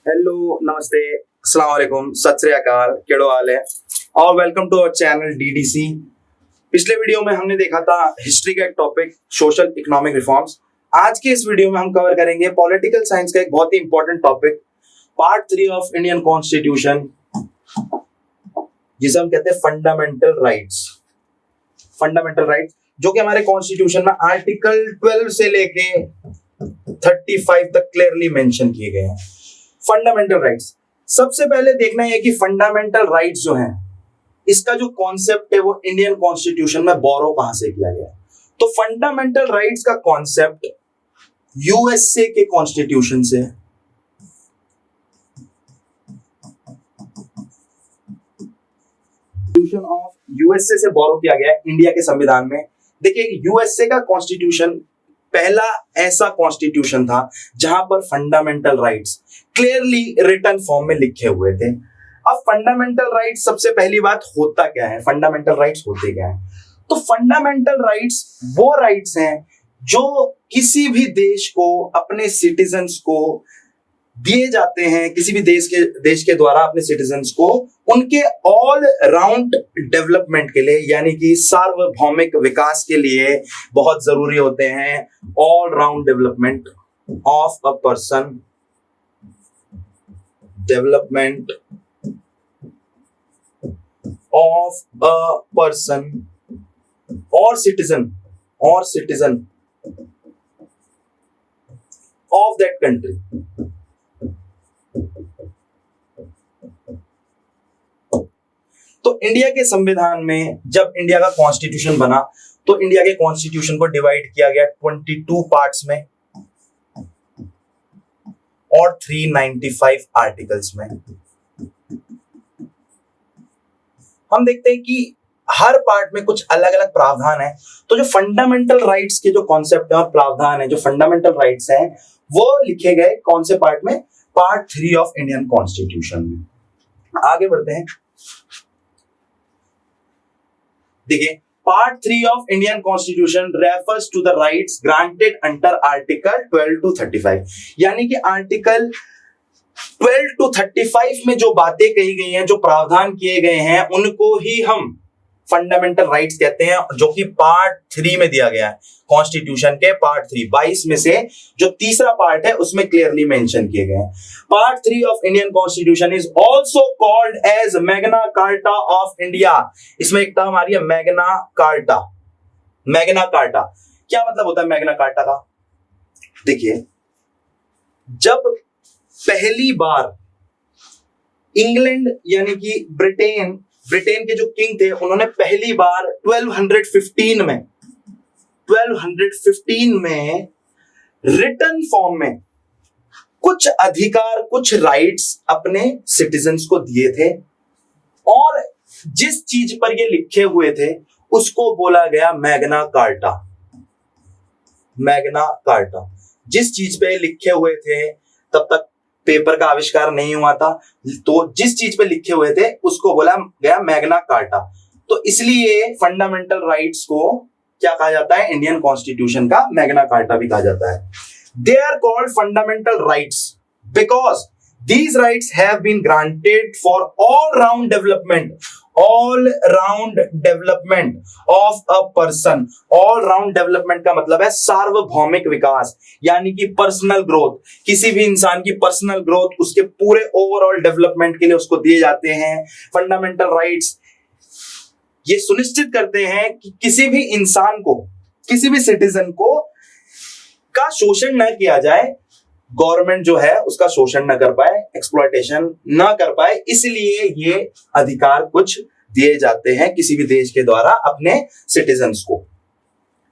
Hello, नमस्ते, अस्सलाम वालेकुम, सत श्री अकाल, केड़ो हाल है और welcome to our channel DDC. पिछले वीडियो में हमने देखा था हिस्ट्री का एक टॉपिक सोशल इकोनॉमिक रिफॉर्म्स। आज के इस वीडियो में हम कवर करेंगे पॉलिटिकल साइंस का एक बहुत ही important topic part 3 of Indian constitution, जिसे हम कहते हैं फंडामेंटल राइट्स। फंडामेंटल राइट्स जो कि हमारे कॉन्स्टिट्यूशन में आर्टिकल 12 से लेके 35 तक क्लियरली मेंशन किए गए हैं। फंडामेंटल राइट्स, सबसे पहले देखना है कि फंडामेंटल राइट्स जो हैं, इसका जो कॉन्सेप्ट है वो इंडियन कॉन्स्टिट्यूशन में बोरो कहां से किया गया है। तो फंडामेंटल राइट्स का कॉन्सेप्ट यूएसए के कॉन्स्टिट्यूशन से है। कॉन्स्टिट्यूशन ऑफ यूएसए से बोरो किया गया है इंडिया के संविधान में। देखिए, यूएसए का कॉन्स्टिट्यूशन पहला ऐसा कॉन्स्टिट्यूशन था जहां पर fundamental rights clearly written form में लिखे हुए थे। अब फंडामेंटल राइट्स, सबसे पहली बात होता क्या है, फंडामेंटल राइट्स होते क्या है। तो फंडामेंटल राइट्स वो राइट्स हैं जो किसी भी देश को, अपने सिटीजन्स को दिए जाते हैं, किसी भी देश के द्वारा अपने सिटीजन्स को उनके ऑल राउंड डेवलपमेंट के लिए, यानी कि सार्वभौमिक विकास के लिए बहुत जरूरी होते हैं। All round development of a person, development of a person और सिटीजन ऑफ दैट कंट्री। तो इंडिया के संविधान में जब इंडिया का कॉन्स्टिट्यूशन बना तो इंडिया के कॉन्स्टिट्यूशन को डिवाइड किया गया 22 पार्ट्स में और 395 आर्टिकल्स में। हम देखते हैं कि हर पार्ट में कुछ अलग अलग प्रावधान है। तो जो फंडामेंटल राइट्स के जो कॉन्सेप्ट है और प्रावधान है, जो फंडामेंटल राइट्स हैं, वो लिखे गए कौन से पार्ट में? पार्ट 3 ऑफ इंडियन कॉन्स्टिट्यूशन में। आगे बढ़ते हैं। देखिए, part 3 of Indian constitution refers to the rights granted under article 12 to 35, यानी कि आर्टिकल 12 to 35 में जो बातें कही गई हैं, जो प्रावधान किए गए हैं, उनको ही हम फंडामेंटल राइट्स कहते हैं, जो कि पार्ट 3 में दिया गया है। कॉन्स्टिट्यूशन के पार्ट 3 22 में से जो तीसरा पार्ट है उसमें क्लियरली मेंशन किए गए हैं। Part 3 of Indian constitution is also called as Magna Carta of India. इसमें एक टर्म आ रही है मैग्ना कार्टा। मैग्ना कार्टा क्या मतलब होता है मैग्ना कार्टा का? देखिए, जब पहली बार इंग्लैंड यानी कि ब्रिटेन के जो किंग थे, उन्होंने पहली बार 1215 में रिटन फॉर्म में कुछ अधिकार, कुछ राइट्स अपने सिटीजन्स को दिए थे, और जिस चीज पर ये लिखे हुए थे उसको बोला गया मैग्ना कार्टा। मैग्ना कार्टा, जिस चीज पे लिखे हुए थे, तब तक पेपर का आविष्कार नहीं हुआ था, तो जिस चीज पे लिखे हुए थे उसको बोला गया मैग्ना कार्टा। तो इसलिए फंडामेंटल राइट्स को क्या कहा जाता है? इंडियन कॉन्स्टिट्यूशन का मैग्ना कार्टा भी कहा जाता है। They are called fundamental rights because these rights have been granted for all round development of a person। all round development का मतलब है सार्वभौमिक विकास, यानी कि पर्सनल ग्रोथ। किसी भी इंसान की पर्सनल ग्रोथ, उसके पूरे ओवरऑल डेवलपमेंट के लिए उसको दिए जाते हैं। फंडामेंटल राइट्स ये सुनिश्चित करते हैं कि किसी भी इंसान को, किसी भी सिटीजन को का शोषण न किया जाए, गवर्नमेंट जो है उसका शोषण न कर पाए, एक्सप्लॉयटेशन न कर पाए, इसलिए ये अधिकार कुछ दिए जाते हैं किसी भी देश के द्वारा अपने सिटीजन्स को।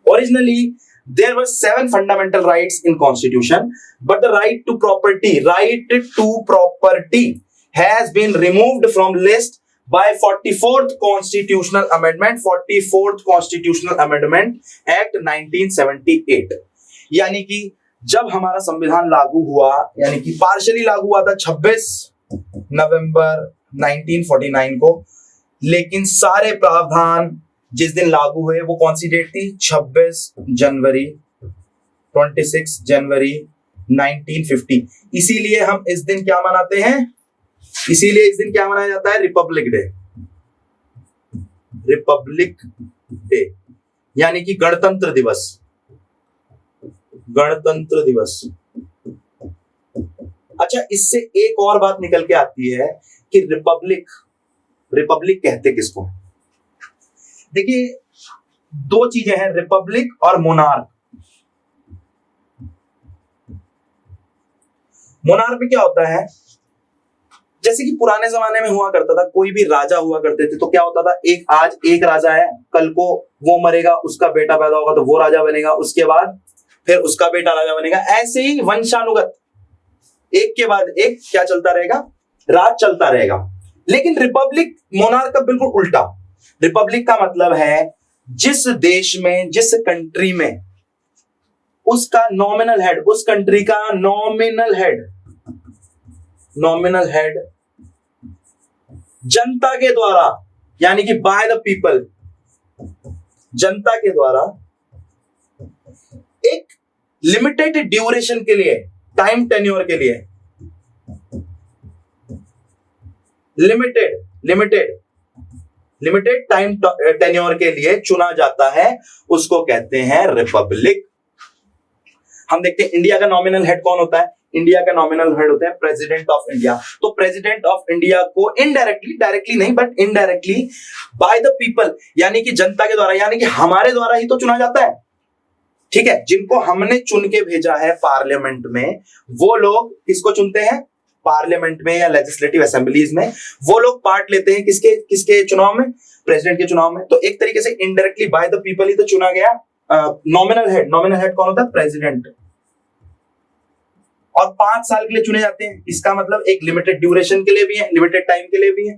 Originally there were 7 fundamental rights in constitution, but the right to property has been removed from list by 44th constitutional amendment act 1978। यानी कि जब हमारा संविधान लागू हुआ, यानी कि पार्शियली लागू हुआ था 26 नवंबर 1949 को, लेकिन सारे प्रावधान जिस दिन लागू हुए वो कौन सी डेट थी? 26 जनवरी 1950। इसीलिए हम इस दिन क्या मनाते हैं, इसीलिए इस दिन क्या मनाया जाता है, रिपब्लिक डे। रिपब्लिक डे यानी कि गणतंत्र दिवस। गणतंत्र दिवस। अच्छा, इससे एक और बात निकल के आती है कि रिपब्लिक, रिपब्लिक कहते किसको? देखिए, दो चीजें हैं, रिपब्लिक और मोनार्क। मोनार्क में क्या होता है, जैसे कि पुराने जमाने में हुआ करता था, कोई भी राजा हुआ करते थे, तो क्या होता था, एक आज एक राजा है, कल को वो मरेगा, उसका बेटा पैदा होगा तो वो राजा बनेगा, उसके बाद फिर उसका बेटा राजा बनेगा, ऐसे ही वंशानुगत एक के बाद एक क्या चलता रहेगा, राज चलता रहेगा। लेकिन रिपब्लिक, मोनार्क का बिल्कुल उल्टा। रिपब्लिक का मतलब है जिस देश में, जिस कंट्री में उसका नॉमिनल हेड, उस कंट्री का नॉमिनल हेड, नॉमिनल हेड जनता के द्वारा, यानी कि बाय द पीपल, जनता के द्वारा एक लिमिटेड ड्यूरेशन के लिए, टाइम टेन्योर के लिए, लिमिटेड टाइम टेन्योर के लिए चुना जाता है, उसको कहते हैं रिपब्लिक। हम देखते हैं इंडिया का नॉमिनल हेड कौन होता है, इंडिया का नॉमिनल हेड होता है प्रेसिडेंट ऑफ इंडिया। तो प्रेसिडेंट ऑफ इंडिया को इनडायरेक्टली, डायरेक्टली नहीं but indirectly by the people, यानी कि जनता के द्वारा, यानी कि हमारे द्वारा ही तो चुना जाता है। ठीक है, जिनको हमने चुन के भेजा है पार्लियामेंट में, वो लोग किसको चुनते हैं, पार्लियामेंट में या लेजिस्लेटिव असेंबलीज में, वो लोग पार्ट लेते हैं किसके किसके चुनाव में, प्रेसिडेंट के चुनाव में। तो एक तरीके से इनडायरेक्टली बाय द पीपल ही तो चुना गया नॉमिनल हेड। नॉमिनल हेड कौन होता है, प्रेसिडेंट, और 5 साल के लिए चुने जाते हैं। इसका मतलब एक लिमिटेड ड्यूरेशन के लिए भी है, लिमिटेड टाइम के लिए भी है।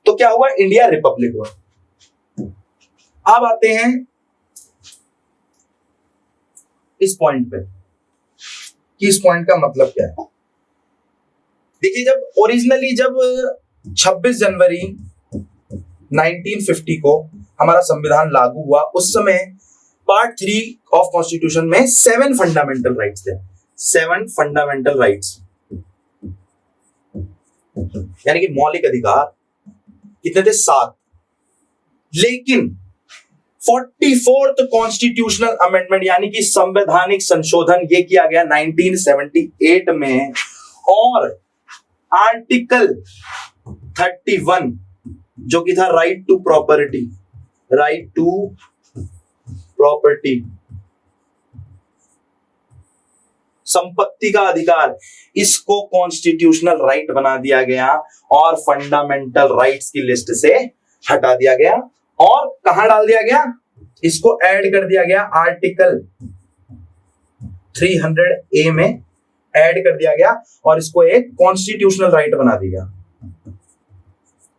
तो क्या हुआ, इंडिया रिपब्लिक हुआ। अब आते हैं इस पॉइंट पे कि इस पॉइंट का मतलब क्या है। देखिए, जब ओरिजिनली जब 26 जनवरी 1950 को हमारा संविधान लागू हुआ, उस समय पार्ट 3 ऑफ कॉन्स्टिट्यूशन में 7 फंडामेंटल राइट्स थे। 7 फंडामेंटल राइट्स यानी कि मौलिक अधिकार कितने थे, 7। लेकिन 44th कॉन्स्टिट्यूशनल अमेंडमेंट यानी कि संवैधानिक संशोधन ये किया गया 1978 में, और आर्टिकल 31 जो कि था right to property, right to property, संपत्ति का अधिकार, इसको कॉन्स्टिट्यूशनल राइट बना दिया गया और फंडामेंटल राइट्स की लिस्ट से हटा दिया गया। और कहां डाल दिया गया, इसको ऐड कर दिया गया आर्टिकल 300A में ऐड कर दिया गया, और इसको एक कॉन्स्टिट्यूशनल राइट बना दिया गया।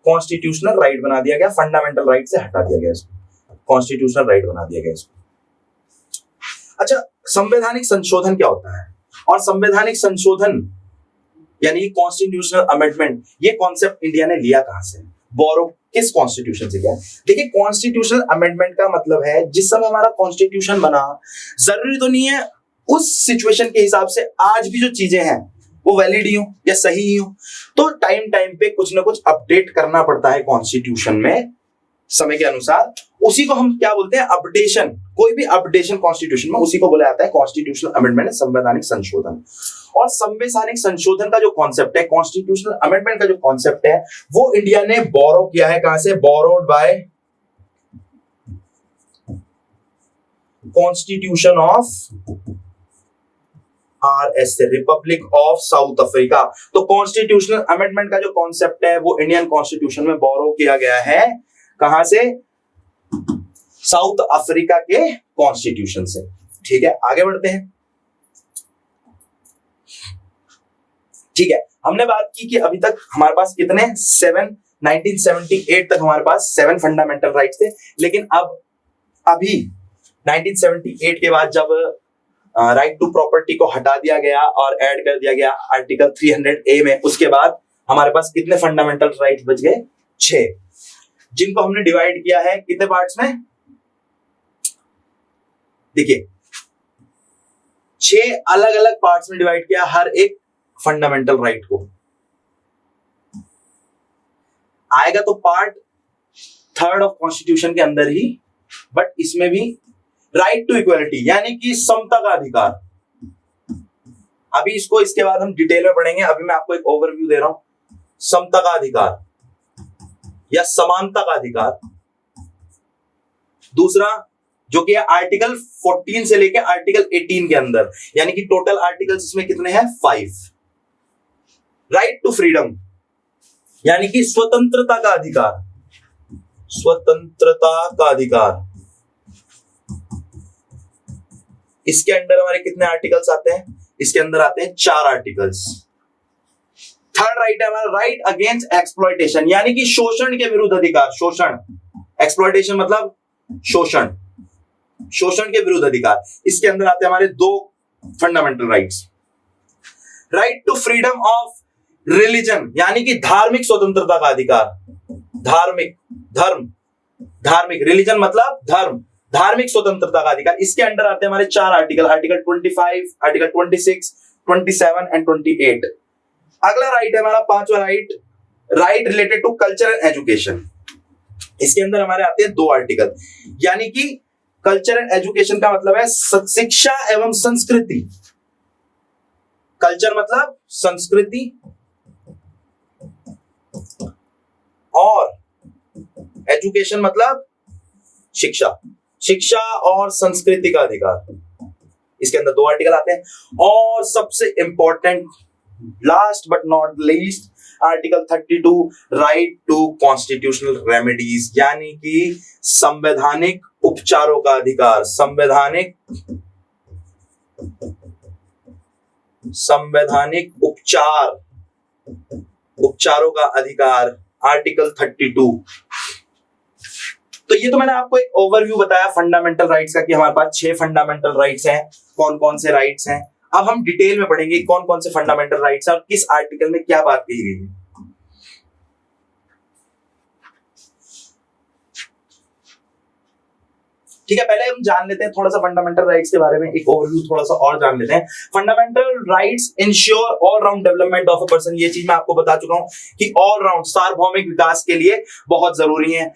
कॉन्स्टिट्यूशनल राइट बना दिया गया, फंडामेंटल राइट से हटा दिया गया, इसको कॉन्स्टिट्यूशनल राइट बना दिया गया इसको। अच्छा, संवैधानिक संशोधन क्या होता है, और संवैधानिक संशोधन यानी कॉन्स्टिट्यूशनल अमेंडमेंट, ये कॉन्सेप्ट इंडिया ने लिया कहां से, बोरो किस कॉन्स्टिट्यूशन से किया? देखिए, कॉन्स्टिट्यूशनल अमेंडमेंट का मतलब है जिस समय हमारा कॉन्स्टिट्यूशन बना, जरूरी तो नहीं है उस सिचुएशन के हिसाब से आज भी जो चीजें हैं वो वैलिड ही हो या सही ही हो, तो टाइम टाइम पे कुछ ना कुछ अपडेट करना पड़ता है कॉन्स्टिट्यूशन में समय के अनुसार। उसी को हम क्या बोलते हैं, अपडेशन। कोई भी अपडेशन कॉन्स्टिट्यूशन में, उसी को बोला जाता है कॉन्स्टिट्यूशनल अमेंडमेंट, संवैधानिक संशोधन। और संवैधानिक संशोधन का जो कॉन्सेप्ट है, कॉन्स्टिट्यूशनल अमेंडमेंट का जो कॉन्सेप्ट है, वो इंडिया ने बोरो किया है कहां से, borrowed by constitution of RS, Republic of south Africa. तो कॉन्स्टिट्यूशनल अमेंडमेंट का जो कॉन्सेप्ट है वो इंडियन कॉन्स्टिट्यूशन में बोरो किया गया है, कहां से, साउथ अफ्रीका के कॉन्स्टिट्यूशन से। ठीक है, आगे बढ़ते हैं। ठीक है, हमने बात की कि अभी तक हमारे पास कितने 1978 तक हमारे पास 7 फंडामेंटल राइट्स थे। लेकिन अब अभी 1978 के बाद जब राइट टू प्रॉपर्टी को हटा दिया गया और ऐड कर दिया गया आर्टिकल 300A में, उसके बाद हमारे पास कितने फंडामेंटल राइट्स बच गए, 6, जिनको हमने डिवाइड किया है कितने पार्ट्स में। देखिए, 6 अलग अलग पार्ट्स में डिवाइड किया हर एक फंडामेंटल राइट को। आएगा तो पार्ट 3 ऑफ कॉन्स्टिट्यूशन के अंदर ही, बट इसमें भी राइट टू इक्वलिटी यानी कि समता का अधिकार। अभी इसको इसके बाद हम डिटेल में पढ़ेंगे, अभी मैं आपको एक ओवरव्यू दे रहा हूं। समता का अधिकार या समानता का अधिकार। दूसरा जो कि आर्टिकल 14 से लेकर आर्टिकल 18 के अंदर, यानी कि टोटल आर्टिकल्स इसमें कितने हैं 5। राइट टू फ्रीडम यानी कि स्वतंत्रता का अधिकार। स्वतंत्रता का अधिकार, इसके अंदर हमारे कितने आर्टिकल्स आते हैं? इसके अंदर आते हैं 4 आर्टिकल्स। थर्ड राइट है हमारा राइट अगेंस्ट एक्सप्लॉयटेशन यानी कि शोषण के विरुद्ध अधिकार। शोषण, एक्सप्लॉयटेशन मतलब शोषण, शोषण के विरुद्ध अधिकार। इसके अंदर आते हैं हमारे 2 fundamental rights. Right to freedom of religion यानी कि धार्मिक स्वतंत्रता का अधिकार। धार्मिक, धर्म, धार्मिक, रिलीजन मतलब धर्म, धार्मिक स्वतंत्रता का अधिकार। इसके अंदर आते हैं हमारे 4 आर्टिकल, आर्टिकल 25, आर्टिकल 26, 27 एंड 28। अगला राइट है हमारा 5वां right, right related to culture and education. इसके अंदर हमारे आते हैं 2 आर्टिकल, यानी कि कल्चर एंड एजुकेशन का मतलब है शिक्षा एवं संस्कृति। कल्चर मतलब संस्कृति और एजुकेशन मतलब शिक्षा, शिक्षा और संस्कृति का अधिकार। इसके अंदर 2 आर्टिकल आते हैं। और सबसे important, last but not least, article 32 right to constitutional remedies यानी कि संवैधानिक उपचारों का अधिकार। संवैधानिक उपचारों का अधिकार, आर्टिकल 32। तो ये तो मैंने आपको एक ओवरव्यू बताया फंडामेंटल राइट्स का कि हमारे पास 6 फंडामेंटल राइट्स हैं। कौन कौन से राइट्स हैं, अब हम डिटेल में पढ़ेंगे कौन कौन से फंडामेंटल राइट्स हैं और किस आर्टिकल में क्या बात कही गई है। ठीक है, पहले हम जान लेते हैं थोड़ा सा फंडामेंटल राइट्स के बारे में, एक ओवरव्यू थोड़ा सा और जान लेते हैं। Fundamental rights ensure all round development of a person. ये चीज मैं आपको बता चुका हूं कि ऑल राउंड सार्वभौमिक विकास के लिए बहुत जरूरी है।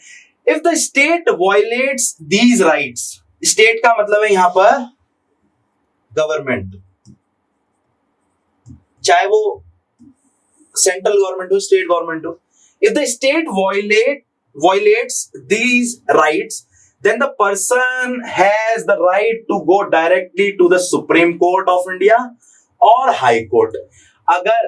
If the state violets these rights, state का मतलब है यहां पर गवर्नमेंट, चाहे वो सेंट्रल गवर्नमेंट हो, स्टेट गवर्नमेंट हो। If the state violates these rights, then the person has the right to go directly to the Supreme Court of India और High Court। अगर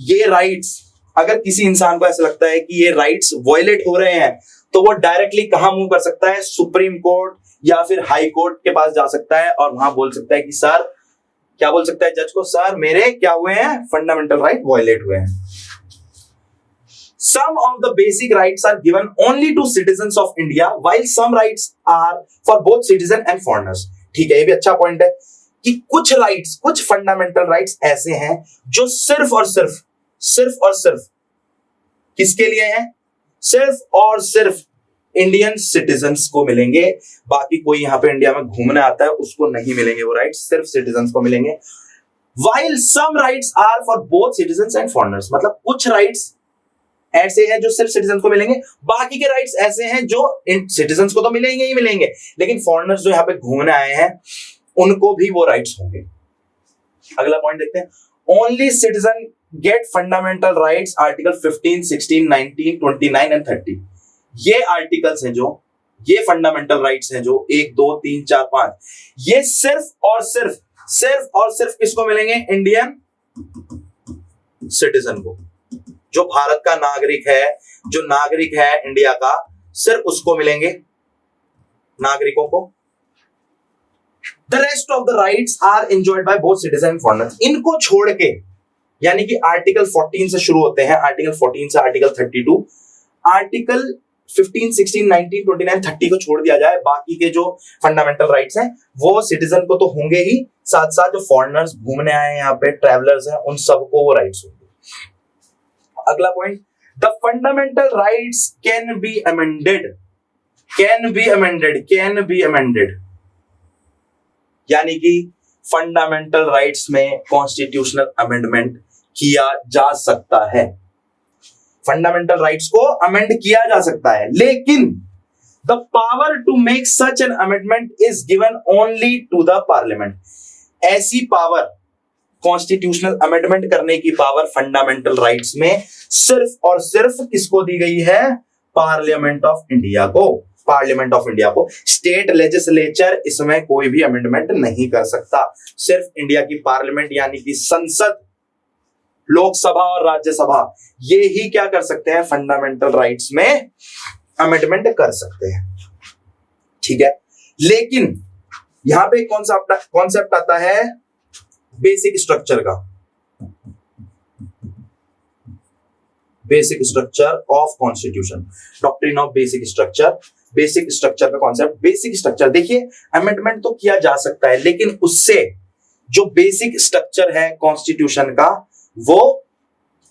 ये राइट्स, अगर किसी इंसान को ऐसा लगता है कि ये राइट्स वायलेट हो रहे हैं, तो वो डायरेक्टली कहां मूव कर सकता है? सुप्रीम कोर्ट या फिर हाई कोर्ट के पास जा सकता है और वहां बोल सकता है कि सर, क्या बोल सकता है जज को? सर मेरे क्या हुए हैं? फंडामेंटल राइट वायलेट हुए हैं। Some of the basic rights are given only to citizens of India, while some rights are for both citizen and foreigners। ठीक है, ये भी अच्छा पॉइंट है कि कुछ राइट्स, कुछ फंडामेंटल राइट्स ऐसे हैं जो सिर्फ और सिर्फ किसके लिए हैं? सिर्फ और सिर्फ इंडियन सिटीजन्स को मिलेंगे। बाकी कोई यहाँ पे इंडिया में घूमने आता है उसको नहीं मिलेंगे वो राइट्स, सिर्फ सिटीजन्स को मिलेंगे। While some rights are for both citizens and foreigners, मतलब कुछ राइट्स ऐसे हैं जो सिर्फ सिटीजन को मिलेंगे, बाकी के राइट्स ऐसे हैं जो इन सिटीजन को तो मिलेंगे ही मिलेंगे, लेकिन फॉरेनर्स जो यहाँ पे घूमने आए हैं उनको भी वो राइट्स होंगे। अगला पॉइंट देखते हैं। Only citizen get fundamental rights, article 15, 16, 19, 29 and 30। ये आर्टिकल्स हैं जो, ये फंडामेंटल राइट्स हैं जो 1, 2, 3, 4, 5, ये सिर्फ और सिर्फ किसको मिलेंगे? इंडियन सिटीजन को, जो भारत का नागरिक है, जो नागरिक है इंडिया का, सिर्फ उसको मिलेंगे, नागरिकों को। The rest of the rights are enjoyed by both citizen and foreigners. इनको छोड़ के, यानी कि आर्टिकल 14 से शुरू होते हैं, आर्टिकल 14 से आर्टिकल 32, आर्टिकल 15, 16, 19, 29, 30 को छोड़ दिया जाए, बाकी के जो फंडामेंटल राइट्स हैं वो सिटीजन को तो होंगे ही, साथ साथ जो फॉरेनर्स घूमने आए हैं यहाँ पे, ट्रैवलर्स हैं, उन सबको वो राइट्स होंगे। अगला point, the fundamental rights can be amended, यानी कि फंडामेंटल राइट्स में कॉन्स्टिट्यूशनल अमेंडमेंट किया जा सकता है, फंडामेंटल राइट्स को अमेंड किया जा सकता है, लेकिन the power to make such an amendment is given only to the parliament. ऐसी पावर, कॉन्स्टिट्यूशनल अमेंडमेंट करने की पावर फंडामेंटल राइट्स में सिर्फ और सिर्फ किसको दी गई है? पार्लियामेंट ऑफ इंडिया को, पार्लियामेंट ऑफ इंडिया को। स्टेट लेजिस्लेचर इसमें कोई भी अमेंडमेंट नहीं कर सकता, सिर्फ इंडिया की पार्लियामेंट यानी कि संसद, लोकसभा और राज्यसभा, ये ही क्या कर सकते हैं? फंडामेंटल राइट्स में अमेंडमेंट कर सकते हैं, ठीक है। लेकिन यहां पे कॉन्सेप्ट आता है बेसिक स्ट्रक्चर का, basic structure of constitution, doctrine of basic structure, basic structure का कॉन्सेप्ट। बेसिक स्ट्रक्चर देखिए, अमेंडमेंट तो किया जा सकता है, लेकिन उससे जो बेसिक स्ट्रक्चर है कॉन्स्टिट्यूशन का वो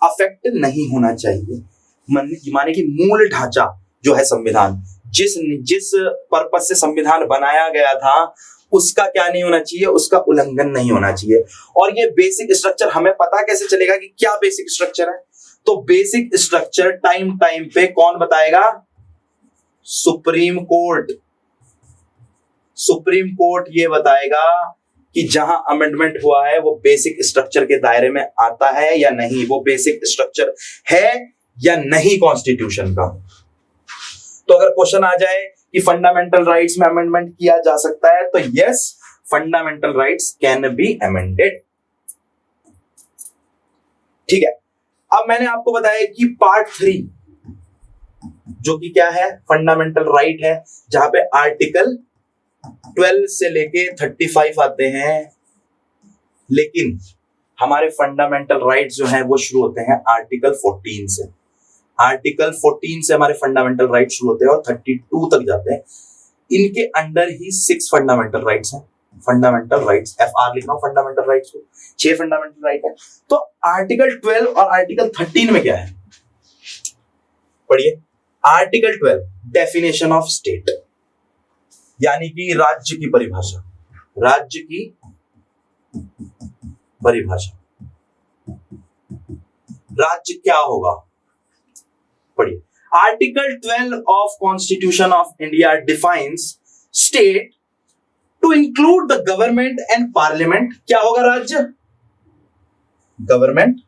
अफेक्ट नहीं होना चाहिए। माने कि मूल ढांचा जो है संविधान, जिस पर्पस से संविधान बनाया गया था उसका क्या नहीं होना चाहिए? उसका उल्लंघन नहीं होना चाहिए। और ये बेसिक स्ट्रक्चर हमें पता कैसे चलेगा कि क्या बेसिक स्ट्रक्चर है? तो बेसिक स्ट्रक्चर टाइम पे कौन बताएगा? Supreme court. सुप्रीम कोर्ट ये बताएगा कि जहां अमेंडमेंट हुआ है वो बेसिक स्ट्रक्चर के दायरे में आता है या नहीं, वो बेसिक स्ट्रक्चर है या नहीं कॉन्स्टिट्यूशन का। तो अगर क्वेश्चन आ जाए कि फंडामेंटल राइट्स में अमेंडमेंट किया जा सकता है, तो yes, fundamental rights can be amended, ठीक है। अब मैंने आपको बताया कि पार्ट 3 जो कि क्या है? फंडामेंटल राइट है, जहां पे आर्टिकल 12 से लेके 35 आते हैं, लेकिन हमारे फंडामेंटल राइट्स जो हैं वो शुरू होते हैं आर्टिकल 14 से। आर्टिकल 14 से हमारे फंडामेंटल राइट शुरू होते हैं और 32 तक जाते हैं। इनके अंडर ही 6 फंडामेंटल राइट्स हैं। फंडामेंटल राइट्स, FR लिखना हो फंडामेंटल राइट्स को, 6 फंडामेंटल राइट है। तो आर्टिकल 12 और आर्टिकल 13 में क्या है? पढ़िए। आर्टिकल 12 डेफिनेशन ऑफ स्टेट, यानी कि राज्य की परिभाषा, राज्य की परिभाषा, राज्य क्या होगा? पढ़िए। Article 12 of constitution of India defines state to include the government and parliament. क्या होगा राज्य? गवर्नमेंट,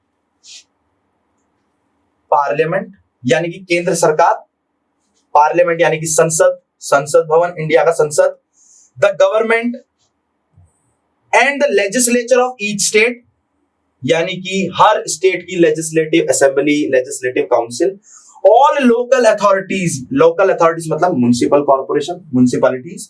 पार्लियामेंट यानी कि केंद्र सरकार, पार्लियामेंट यानी कि संसद, संसद भवन, इंडिया का संसद, the government and the legislature of each state, यानी कि हर स्टेट की legislative assembly, legislative council, all local authorities, local authorities मतलब municipal corporation, municipalities,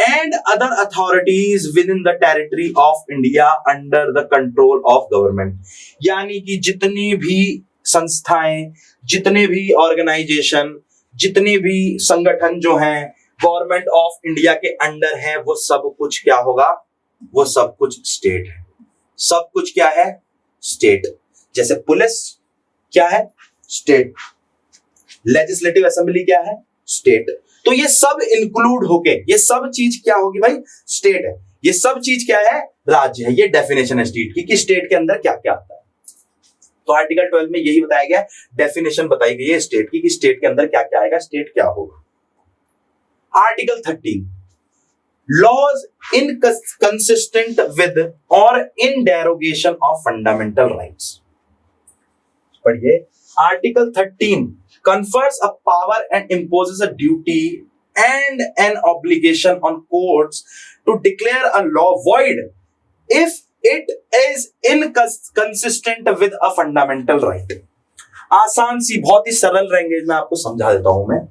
and other authorities within the territory of India under the control of government, यानी कि जितनी भी संस्थाएं, जितने भी ऑर्गेनाइजेशन, जितने भी संगठन जो हैं गवर्नमेंट ऑफ इंडिया के अंडर हैं, वो सब कुछ क्या होगा? वो सब कुछ स्टेट है। सब कुछ क्या है? स्टेट। जैसे पुलिस क्या है? स्टेट। लेजिस्लेटिव असेंबली क्या है? स्टेट। तो ये सब इंक्लूड होके ये सब चीज क्या होगी भाई? स्टेट है। ये सब चीज क्या है? राज्य है। ये डेफिनेशन है स्टेट की कि स्टेट के अंदर क्या क्या आता है। तो आर्टिकल 12 में यही बताया गया, डेफिनेशन बताई गई है स्टेट की कि स्टेट के अंदर क्या क्या आएगा, स्टेट क्या होगा। आर्टिकल 13 लॉज इनकंसिस्टेंट विद और इन डेरोगेशन ऑफ फंडामेंटल राइट्स। पढ़िए। Article 13 confers a power and imposes a duty and an obligation on courts to declare a law void if it is inconsistent with a fundamental right। आसान सी, बहुत ही सरल language में आपको समझा देता हूं मैं।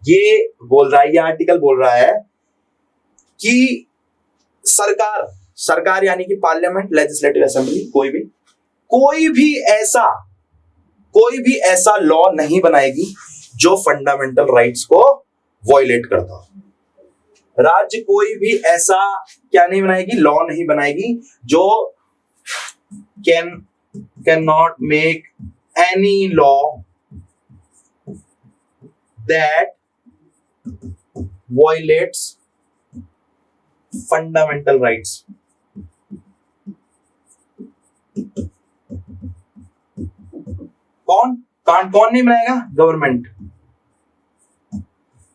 ये बोल रहा है, ये आर्टिकल बोल रहा है कि सरकार यानी कि पार्लियामेंट, लेजिस्लेटिव असेंबली, कोई भी ऐसा लॉ नहीं बनाएगी जो फंडामेंटल राइट्स को वायलेट करता हो। राज्य कोई भी ऐसा क्या नहीं बनाएगी? लॉ नहीं बनाएगी जो can not make any law that violets fundamental rights. कौन नहीं बनाएगा? Government.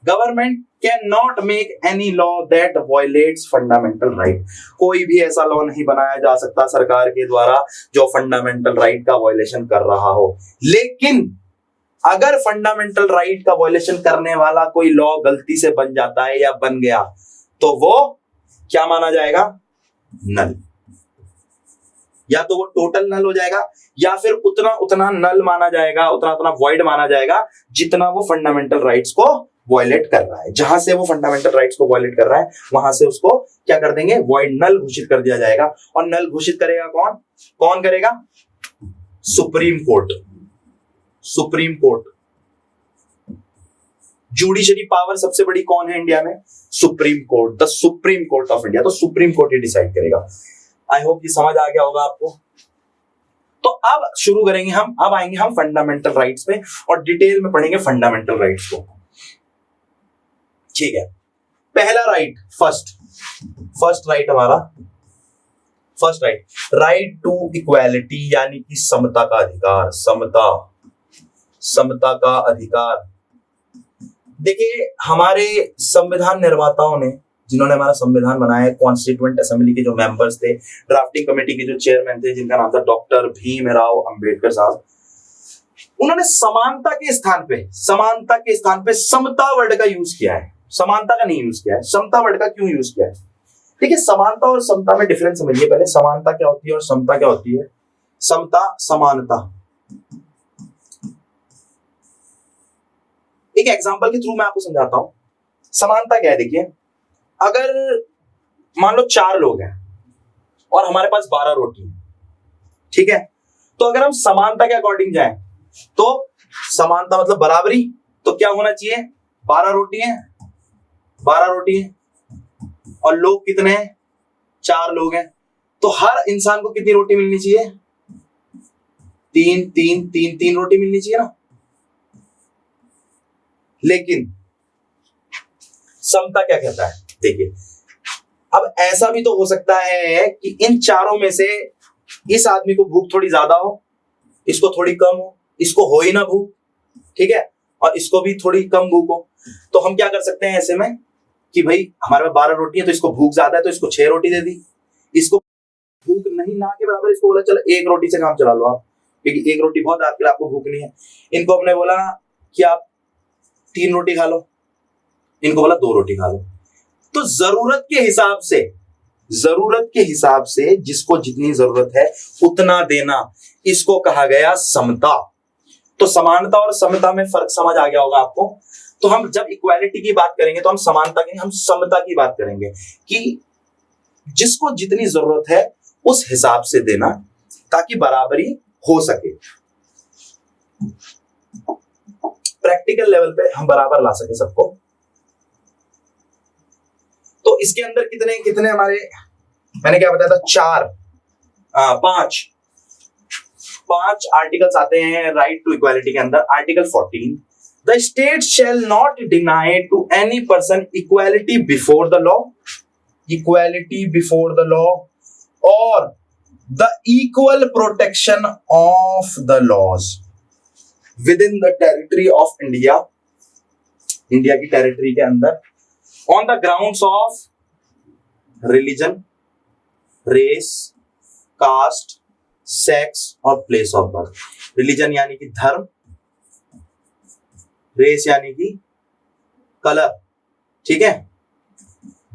Government can not make any law that violets fundamental right. कोई भी ऐसा लॉ नहीं बनाया जा सकता सरकार के द्वारा जो फंडामेंटल राइट का वायलेशन कर रहा हो। लेकिन अगर फंडामेंटल राइट का वायलेशन करने वाला कोई लॉ गलती से बन जाता है या बन गया तो वो क्या माना जाएगा? नल। या तो वो टोटल नल हो जाएगा या फिर उतना उतना नल माना जाएगा, उतना उतना वॉइड माना जाएगा जितना वो फंडामेंटल राइट्स को वॉयलेट कर रहा है। जहां से वो फंडामेंटल राइट्स को वॉयलेट कर रहा है वहां से उसको क्या कर देंगे? वॉइड, नल घोषित कर दिया जाएगा। और नल घोषित करेगा कौन करेगा? Supreme court. Supreme court. Judiciary power सबसे बड़ी कौन है इंडिया में? Supreme court. The supreme court of India. तो सुप्रीम कोर्ट ही डिसाइड करेगा। आई होप ये समझ आ गया होगा आपको। तो अब शुरू करेंगे हम, अब आएंगे हम फंडामेंटल राइट्स पे और डिटेल में पढ़ेंगे फंडामेंटल राइट्स को। ठीक है, पहला राइट, फर्स्ट राइट हमारा, फर्स्ट राइट टू इक्वालिटी यानी कि समता का अधिकार। समता का अधिकार। देखिए हमारे संविधान निर्माताओं ने, जिन्होंने हमारा संविधान बनाया, कॉन्स्टिट्यूएंट असेंबली के जो मेंबर्स थे, ड्राफ्टिंग कमेटी के जो चेयरमैन थे जिनका नाम था डॉक्टर भीमराव अंबेडकर साहब, उन्होंने समानता के स्थान पे समता वर्ड का यूज किया है। समानता का नहीं यूज किया है, समता वर्ड का क्यों यूज किया है? देखिए समता और समता में डिफरेंस समझिए पहले। समानता क्या होती है और समता क्या होती है? समता, समानता। एक एग्जांपल के थ्रू मैं आपको समझाता हूं। समानता क्या है? देखिए अगर मान लो 4 लोग हैं और हमारे पास 12 रोटी है, ठीक है, तो अगर हम समानता के अकॉर्डिंग जाएं तो समानता मतलब बराबरी, तो क्या होना चाहिए? 12 रोटी है, 12 रोटी है और लोग कितने हैं? 4 लोग हैं, तो हर इंसान को कितनी रोटी मिलनी चाहिए? 3 रोटी मिलनी चाहिए ना। लेकिन समता क्या कहता है? देखिए अब ऐसा भी तो हो सकता है कि इन चारों में से इस आदमी को भूख थोड़ी ज्यादा हो, इसको थोड़ी कम हो, इसको हो ही ना भूख, ठीक है, और इसको भी थोड़ी कम भूख हो। तो हम क्या कर सकते हैं ऐसे में कि भाई हमारे पास 12 रोटी है तो इसको भूख ज्यादा है तो इसको 6 रोटी दे दी, इसको भूख नहीं ना के बराबर इसको बोला चलो 1 रोटी से काम चला लो आप, क्योंकि 1 रोटी बहुत आपके लिए, आपको भूख नहीं है। इनको हमने बोला कि आप 3 रोटी खा लो, इनको बोला 2 रोटी खा लो। तो जरूरत के हिसाब से जिसको जितनी जरूरत है उतना देना, इसको कहा गया समता। तो समानता और समता में फर्क समझ आ गया होगा आपको। तो हम जब इक्वालिटी की बात करेंगे तो हम समानता की, हम समता की बात करेंगे कि जिसको जितनी जरूरत है उस हिसाब से देना ताकि बराबरी हो सके, प्रैक्टिकल लेवल पे हम बराबर ला सके सबको। तो इसके अंदर कितने कितने हमारे, मैंने क्या बताया था? 5 आर्टिकल्स आते हैं राइट टू इक्वालिटी के अंदर। Article 14, the state shall not deny to any person equality before the law, equality before the law और the equal protection of the laws within the territory of India, India की territory के अंदर, on the grounds of religion, race, caste, sex और place of birth. Religion यानी कि धर्म, race यानी कि कलर, ठीक है,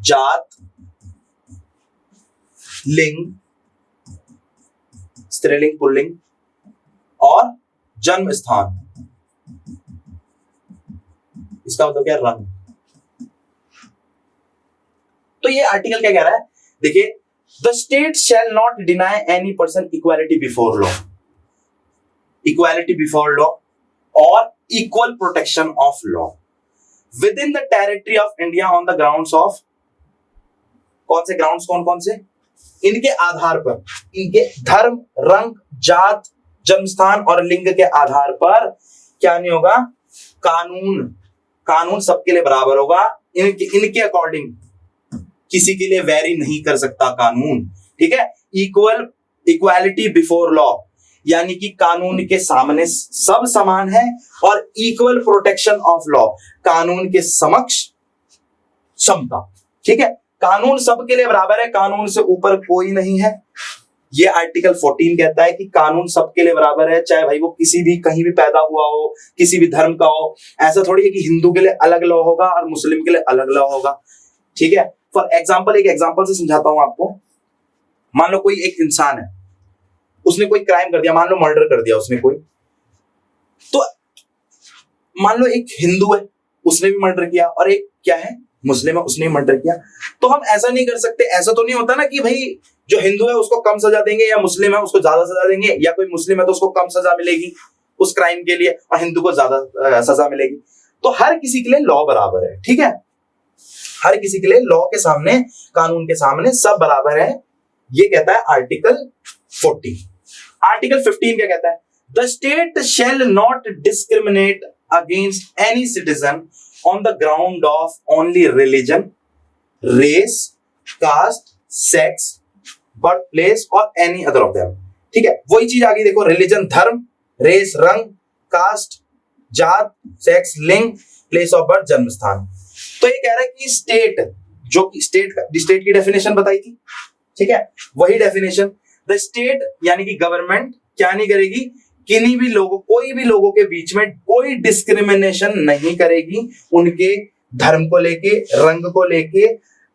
जात, लिंग, स्त्रीलिंग पुल्लिंग और जन्म स्थान। इसका मतलब क्या? रंग। तो ये आर्टिकल क्या कह रहा है? देखिए, the state shall not deny any person equality before law, equality before law और equal protection of law within the territory of India on the grounds of, कौन से ग्राउंड्स, कौन कौन से? इनके आधार पर, इनके धर्म, रंग, जात, जन्मस्थान और लिंग के आधार पर क्या नहीं होगा? कानून सबके लिए बराबर होगा। इनके अकॉर्डिंग किसी के लिए वेरी नहीं कर सकता कानून, ठीक है। इक्वालिटी बिफोर लॉ, यानी कि कानून के सामने सब समान है, और इक्वल प्रोटेक्शन ऑफ लॉ, कानून के समक्ष समता, ठीक है। कानून सबके लिए बराबर है, कानून से ऊपर कोई नहीं है। ये आर्टिकल 14 कहता है कि कानून सबके लिए बराबर है, चाहे भाई वो किसी भी कहीं भी पैदा हुआ हो, किसी भी धर्म का हो। ऐसा थोड़ी है कि हिंदू के लिए अलग लॉ होगा और मुस्लिम के लिए अलग लॉ होगा, ठीक है। फॉर एग्जाम्पल, एक एग्जाम्पल से समझाता हूं आपको। मान लो कोई एक इंसान है, उसने कोई क्राइम कर दिया, मान लो मर्डर कर दिया उसने कोई, तो मान लो एक हिंदू है, उसने भी मर्डर किया, और एक क्या है, मुस्लिम है, उसने मर्डर किया। तो हम ऐसा नहीं कर सकते, ऐसा तो नहीं होता ना कि भाई जो हिंदू है उसको कम सजा देंगे, या मुस्लिम है उसको ज्यादा सजा देंगे, या कोई मुस्लिम है तो उसको कम सजा मिलेगी उस क्राइम के लिए और हिंदू को ज्यादा सजा मिलेगी। तो हर किसी के लिए लॉ बराबर है, ठीक है। हर किसी के लिए लॉ के सामने, कानून के सामने सब बराबर है, ये कहता है आर्टिकल 14। आर्टिकल 15 क्या कहता है? The state shall not discriminate against any citizen on the ground of only religion, race, caste, sex, birthplace or any other of them, ठीक है। वही चीज आ गई, देखो, रिलीजन, धर्म, रेस, रंग, कास्ट, जात, सेक्स, लिंग, प्लेस ऑफ बर्थ, जन्म स्थान। तो ये कह रहा है कि स्टेट, जो कि स्टेट की डेफिनेशन बताई थी, ठीक है, वही डेफिनेशन, द स्टेट यानी कि गवर्नमेंट क्या नहीं करेगी, किन्हीं भी लोगों, कोई भी लोगों के बीच में कोई डिस्क्रिमिनेशन नहीं करेगी, उनके धर्म को लेके, रंग को लेके,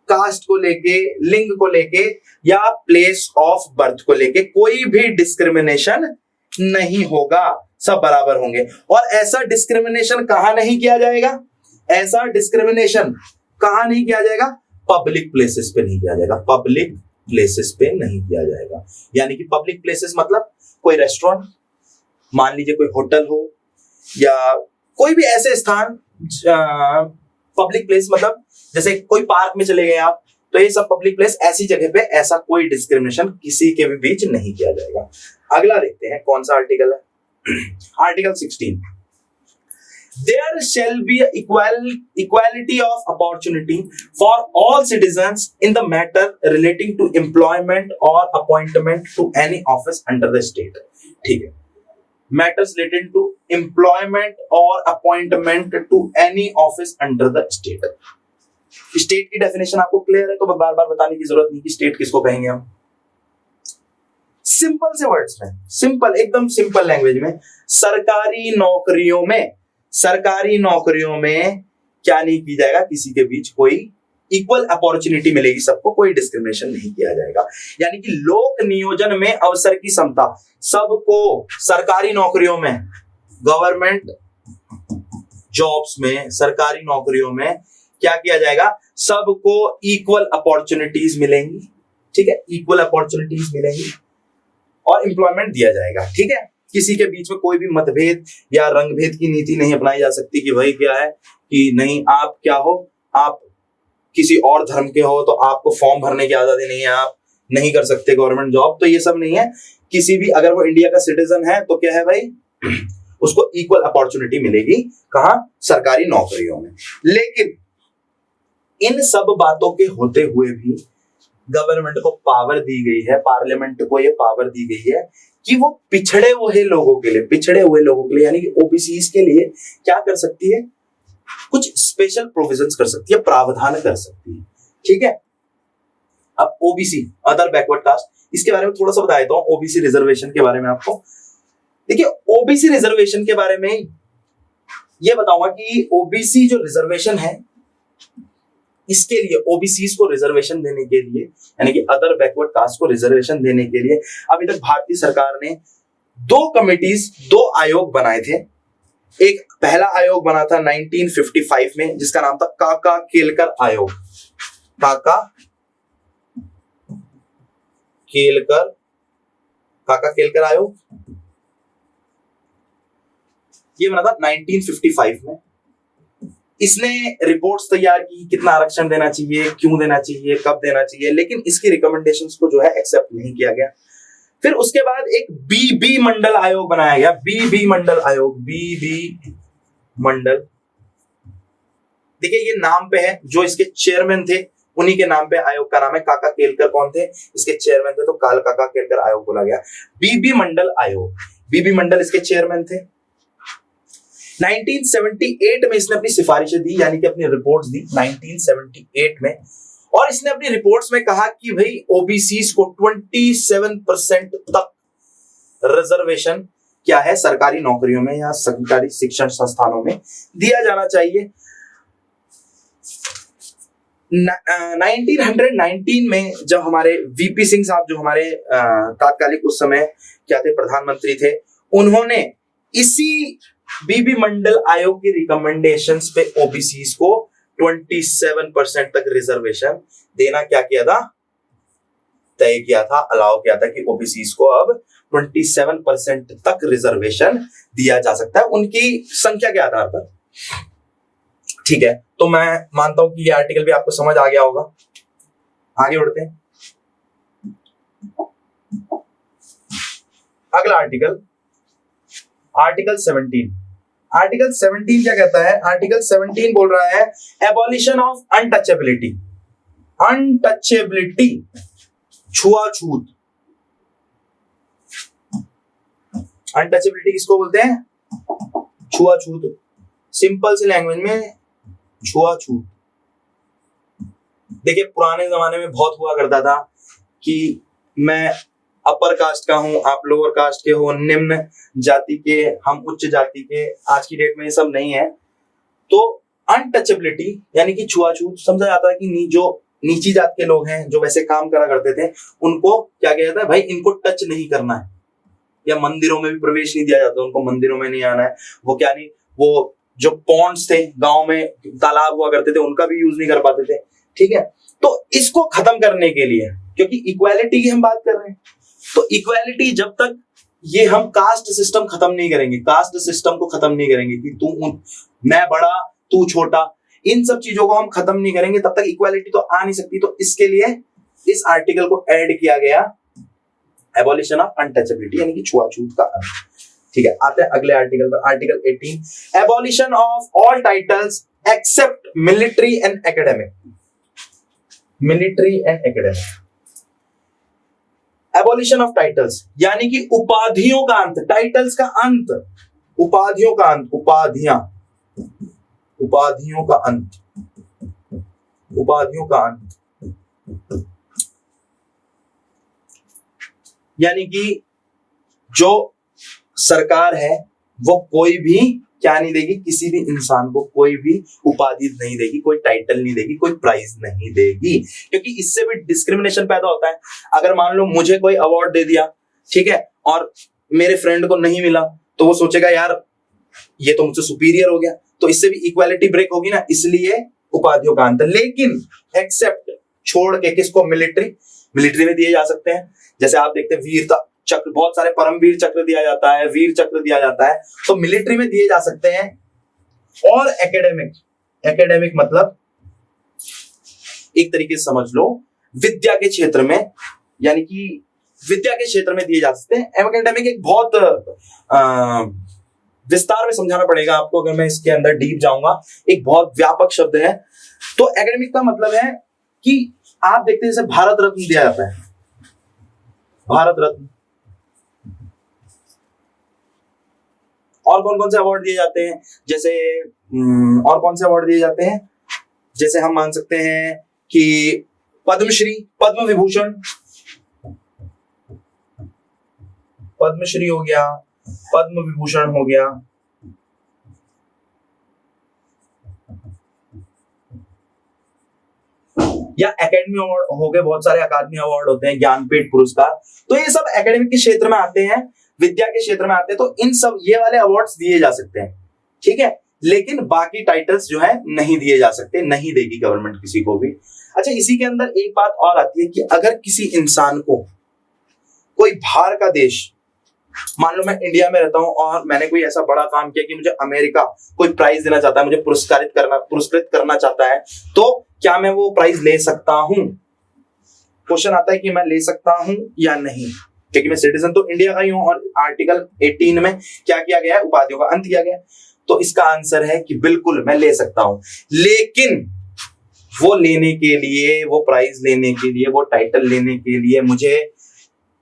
कास्ट को लेके, लिंग को लेके, या प्लेस ऑफ बर्थ को लेके कोई भी डिस्क्रिमिनेशन नहीं होगा, सब बराबर होंगे। और ऐसा डिस्क्रिमिनेशन कहां नहीं किया जाएगा? ऐसा डिस्क्रिमिनेशन कहां नहीं किया जाएगा? पब्लिक प्लेसेस पे नहीं किया जाएगा, पब्लिक प्लेसेस पे नहीं किया जाएगा। यानी कि पब्लिक प्लेसेस मतलब कोई रेस्टोरेंट, मान लीजिए कोई होटल हो, या कोई भी ऐसे स्थान, पब्लिक प्लेस मतलब जैसे कोई पार्क में चले गए आप, तो ये सब पब्लिक प्लेस, ऐसी जगह पे ऐसा कोई डिस्क्रिमिनेशन किसी के भी बीच नहीं किया जाएगा। अगला देखते हैं कौन सा आर्टिकल है। Article 16, there shall be equality of opportunity for all citizens in the matter relating to employment or appointment to any office under the state, ठीक है। matters related to employment or appointment to any office under the state। State की definition आपको clear है, तो बार बार बताने की जरूरत नहीं कि स्टेट किसको कहेंगे हम। सिंपल से वर्ड्स में, सिंपल, एकदम सिंपल लैंग्वेज में, सरकारी नौकरियों में क्या नहीं की जाएगा, किसी के बीच कोई इक्वल अपॉर्चुनिटी मिलेगी, सबको, कोई डिस्क्रिमिनेशन नहीं किया जाएगा। यानी कि लोक नियोजन में अवसर की समता, सबको सरकारी नौकरियों में, गवर्नमेंट जॉब्स में, सरकारी नौकरियों में क्या किया जाएगा, सबको इक्वल अपॉर्चुनिटीज मिलेंगी, ठीक है, इक्वल अपॉर्चुनिटीज मिलेंगी और एम्प्लॉयमेंट दिया जाएगा, ठीक है। किसी के बीच में कोई भी मतभेद या रंगभेद की नीति नहीं अपनाई जा सकती कि भाई क्या है कि नहीं, आप क्या हो, आप किसी और धर्म के हो तो आपको फॉर्म भरने की आजादी नहीं है, आप नहीं कर सकते गवर्नमेंट जॉब, तो ये सब नहीं है। किसी भी, अगर वो इंडिया का सिटीजन है तो क्या है भाई, उसको इक्वल अपॉर्चुनिटी मिलेगी, कहां, सरकारी नौकरियों में। लेकिन इन सब बातों के होते हुए भी गवर्नमेंट को पावर दी गई है, पार्लियामेंट को ये पावर दी गई है कि वो पिछड़े हुए लोगों के लिए यानी कि ओबीसीज के लिए क्या कर सकती है, कुछ स्पेशल प्रोविजंस कर सकती है, प्रावधान कर सकती है, ठीक है। अब ओबीसी, अदर बैकवर्ड कास्ट, इसके बारे में थोड़ा सा बता देता हूं, ओबीसी रिजर्वेशन के बारे में आपको। देखिए, ओबीसी रिजर्वेशन के बारे में यह बताऊंगा कि ओबीसी जो रिजर्वेशन है, इसके लिए, ओबीसीज को रिजर्वेशन देने के लिए, यानी कि अदर बैकवर्ड कास्ट को रिजर्वेशन देने के लिए अभी तक भारतीय सरकार ने 2 कमिटीज, 2 आयोग बनाए थे। एक पहला आयोग बना था 1955 में, जिसका नाम था काका केलकर आयोग, काका केलकर आयोग, ये बना था 1955 में। इसने रिपोर्ट्स तैयार की, कितना आरक्षण देना चाहिए, क्यों देना चाहिए, कब देना चाहिए, लेकिन इसकी रिकमेंडेशंस को जो है एक्सेप्ट नहीं किया गया। फिर उसके बाद एक बीबी मंडल आयोग बनाया गया, बीबी मंडल आयोग, बीबी मंडल। देखिए, ये नाम पे है, जो इसके चेयरमैन थे उन्हीं के नाम पे आयोग का नाम है। काका केलकर कौन थे? इसके चेयरमैन थे, तो काल काका केलकर आयोग बोला गया। बीबी मंडल आयोग, बीबी मंडल इसके चेयरमैन थे। 1978 में इसने अपनी सिफारिशें दी, यानी कि अपनी रिपोर्ट्स दी 1978 में, और इसने अपनी रिपोर्ट्स में कहा कि भाई ओबीसीज को 27% तक रिजर्वेशन क्या है सरकारी नौकरियों में या सरकारी शिक्षण संस्थानों में दिया जाना चाहिए। 1919 में जब हमारे वीपी सिंह साहब, जो हमारे तात्कालिक उस समय क्या थे, प्रधानमंत्री थे, उन्होंने इसी बीबी मंडल आयोग की रिकमेंडेशंस पे ओबीसीज को 27% तक रिजर्वेशन देना क्या किया था, तय किया था, अलाउ किया था कि ओबीसीज को अब 27% तक रिजर्वेशन दिया जा सकता है उनकी संख्या के आधार पर। ठीक है, तो मैं मानता हूं कि ये आर्टिकल भी आपको समझ आ गया होगा। आगे बढ़ते हैं। अगला आर्टिकल, आर्टिकल 17। आर्टिकल 17 क्या कहता है? आर्टिकल 17 बोल रहा है एबॉलिशन ऑफ अनटचेबिलिटी। अनटचेबिलिटी, छुआछूत। अनटचेबिलिटी किसको बोलते हैं? छुआछूत। सिंपल सी लैंग्वेज में छुआछूत। देखिए पुराने जमाने में बहुत हुआ करता था कि मैं अपर कास्ट का हूं, आप लोअर कास्ट के हो, निम्न जाति के, हम उच्च जाति के। आज की डेट में ये सब नहीं है। तो अनटचेबिलिटी यानी कि छुआछूत समझा जाता है कि जो नीची जात के लोग हैं, जो वैसे काम करा करते थे, उनको क्या किया जाता है, भाई इनको टच नहीं करना है, या मंदिरों में भी प्रवेश नहीं दिया जाता, उनको मंदिरों में नहीं आना है। वो क्या नहीं, वो जो पॉन्ड्स थे, गांव में तालाब हुआ करते थे, उनका भी यूज नहीं कर पाते थे। ठीक है, तो इसको खत्म करने के लिए, क्योंकि इक्वालिटी की हम बात कर रहे हैं, तो इक्वालिटी जब तक ये हम कास्ट सिस्टम खत्म नहीं करेंगे, कास्ट सिस्टम को खत्म नहीं करेंगे कि मैं बड़ा तू छोटा, इन सब चीजों को हम खत्म नहीं करेंगे, तब तक इक्वालिटी तो आ नहीं सकती। तो इसके लिए इस आर्टिकल को ऐड किया गया, एबॉलिशन ऑफ अनटचेबिलिटी यानी कि छुआछूत का अंत। ठीक है, आते हैं अगले आर्टिकल पर। Article 18, abolition of all titles except military and academic. Military and academic, abolition of titles यानी कि उपाधियों का अंत, टाइटल्स का अंत, उपाधियों का अंत, उपाधियां, उपाधियों का अंत, उपाधियों का अंत। यानी कि जो सरकार है वो कोई भी क्या नहीं देगी, किसी भी इंसान को कोई भी उपाधि नहीं देगी, कोई टाइटल नहीं देगी, कोई प्राइज नहीं देगी, क्योंकि इससे भी डिस्क्रिमिनेशन पैदा होता है। अगर मान लो मुझे कोई अवार्ड दे दिया, ठीक है, और मेरे फ्रेंड को नहीं मिला, तो वो सोचेगा यार ये तो मुझसे सुपीरियर हो गया, तो इससे भी इक्वालिटी ब्रेक होगी ना, इसलिए उपाधियों का अंत। लेकिन एक्सेप्ट, छोड़ के, किसको? मिलिट्री। मिलिट्री में दिए जा सकते हैं, जैसे आप देखते हैं वीरता चक्र, बहुत सारे परमवीर चक्र दिया जाता है, वीर चक्र दिया जाता है, तो मिलिट्री में दिए जा सकते हैं। और एकेडमिक, एकेडमिक मतलब एक तरीके से समझ लो विद्या के क्षेत्र में, यानी कि विद्या के क्षेत्र में दिए जा सकते हैं। एकेडमिक एक बहुत विस्तार में समझाना पड़ेगा आपको, अगर मैं इसके अंदर डीप जाऊंगा, एक बहुत व्यापक शब्द है। तो एकेडमिक का मतलब है कि आप देखते हैं जैसे भारत रत्न दिया जाता है, भारत रत्न, और कौन कौन से अवार्ड दिए जाते हैं, जैसे और कौन से अवार्ड दिए जाते हैं, जैसे हम मान सकते हैं कि पद्मश्री, पद्म विभूषण, पद्मश्री हो गया, पद्म विभूषण हो गया, या एकेडमी अवार्ड हो गए, बहुत सारे अकादमी अवार्ड होते हैं, ज्ञानपीठ पुरस्कार, तो ये सब एकेडमिक के क्षेत्र में आते हैं, विद्या के क्षेत्र में आते हैं, तो इन सब ये वाले अवार्ड्स दिए जा सकते हैं। ठीक है, लेकिन बाकी टाइटल्स जो है नहीं दिए जा सकते, नहीं देगी गवर्नमेंट किसी को भी। अच्छा, इसी के अंदर एक बात और आती है कि अगर किसी इंसान को कोई बाहर का देश, मान लो मैं इंडिया में रहता हूं और मैंने कोई ऐसा बड़ा काम किया कि मुझे अमेरिका कोई प्राइज देना चाहता है, मुझे पुरस्कृत करना चाहता है, तो क्या मैं वो प्राइज ले सकता हूं? क्वेश्चन आता है कि मैं ले सकता हूं या नहीं, क्योंकि मैं सिटीजन तो इंडिया का ही हूं, और आर्टिकल 18 में क्या किया गया है, उपाधियों का अंत किया गया है। तो इसका आंसर है कि बिल्कुल मैं ले सकता हूं, लेकिन वो लेने के लिए, वो प्राइज लेने के लिए, वो टाइटल लेने के लिए मुझे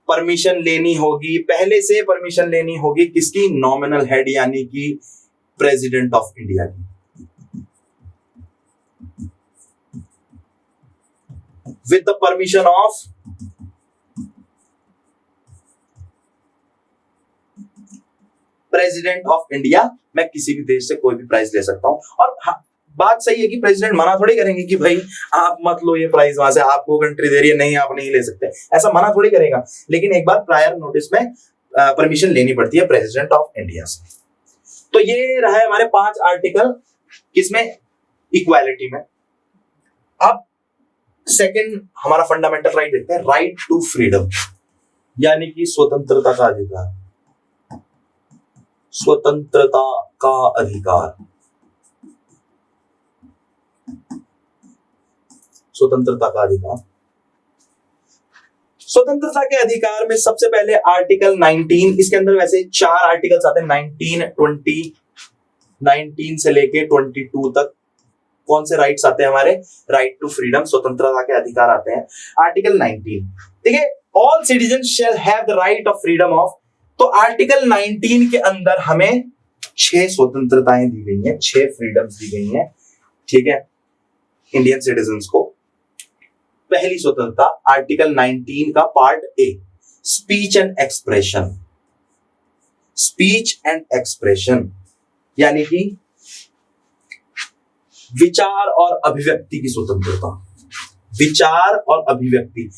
परमिशन लेनी होगी, पहले से परमिशन लेनी होगी किसकी? नॉमिनल हेड यानी कि प्रेसिडेंट ऑफ इंडिया की। With the permission of president of India मैं किसी भी देश से कोई भी प्राइज ले सकता हूं। और हाँ, बात सही है कि प्रेसिडेंट मना थोड़ी करेंगे कि भाई आप मत लो ये प्राइज, वहां से आपको कंट्री दे रही है, नहीं आप नहीं ले सकते, ऐसा मना थोड़ी करेगा। लेकिन एक बार प्रायर नोटिस में परमिशन लेनी पड़ती है प्रेसिडेंट ऑफ इंडिया से। तो ये रहा है हमारे 5 आर्टिकल किसमें? इक्वालिटी में। अब सेकंड हमारा फंडामेंटल राइट देखते हैं, राइट टू फ्रीडम यानी कि स्वतंत्रता का अधिकार। स्वतंत्रता का अधिकार, स्वतंत्रता का अधिकार। स्वतंत्रता के अधिकार में सबसे पहले आर्टिकल 19, इसके अंदर वैसे 4 आर्टिकल्स आते हैं, 19, 20, 19 से लेके 22 तक। कौन से राइट्स आते हैं हमारे? राइट टू फ्रीडम, स्वतंत्रता के अधिकार आते हैं। आर्टिकल 19, ठीक है, all citizen shall have the right of freedom of. तो आर्टिकल 19 के अंदर हमें 6 स्वतंत्रताएं दी गई हैं, 6 फ्रीडम्स दी गई हैं, ठीक है, इंडियन सिटीजन्स को। पहली स्वतंत्रता आर्टिकल 19 का part A, speech and expression. Speech and expression यानी कि विचार और अभिव्यक्ति की स्वतंत्रता। विचार और अभिव्यक्ति,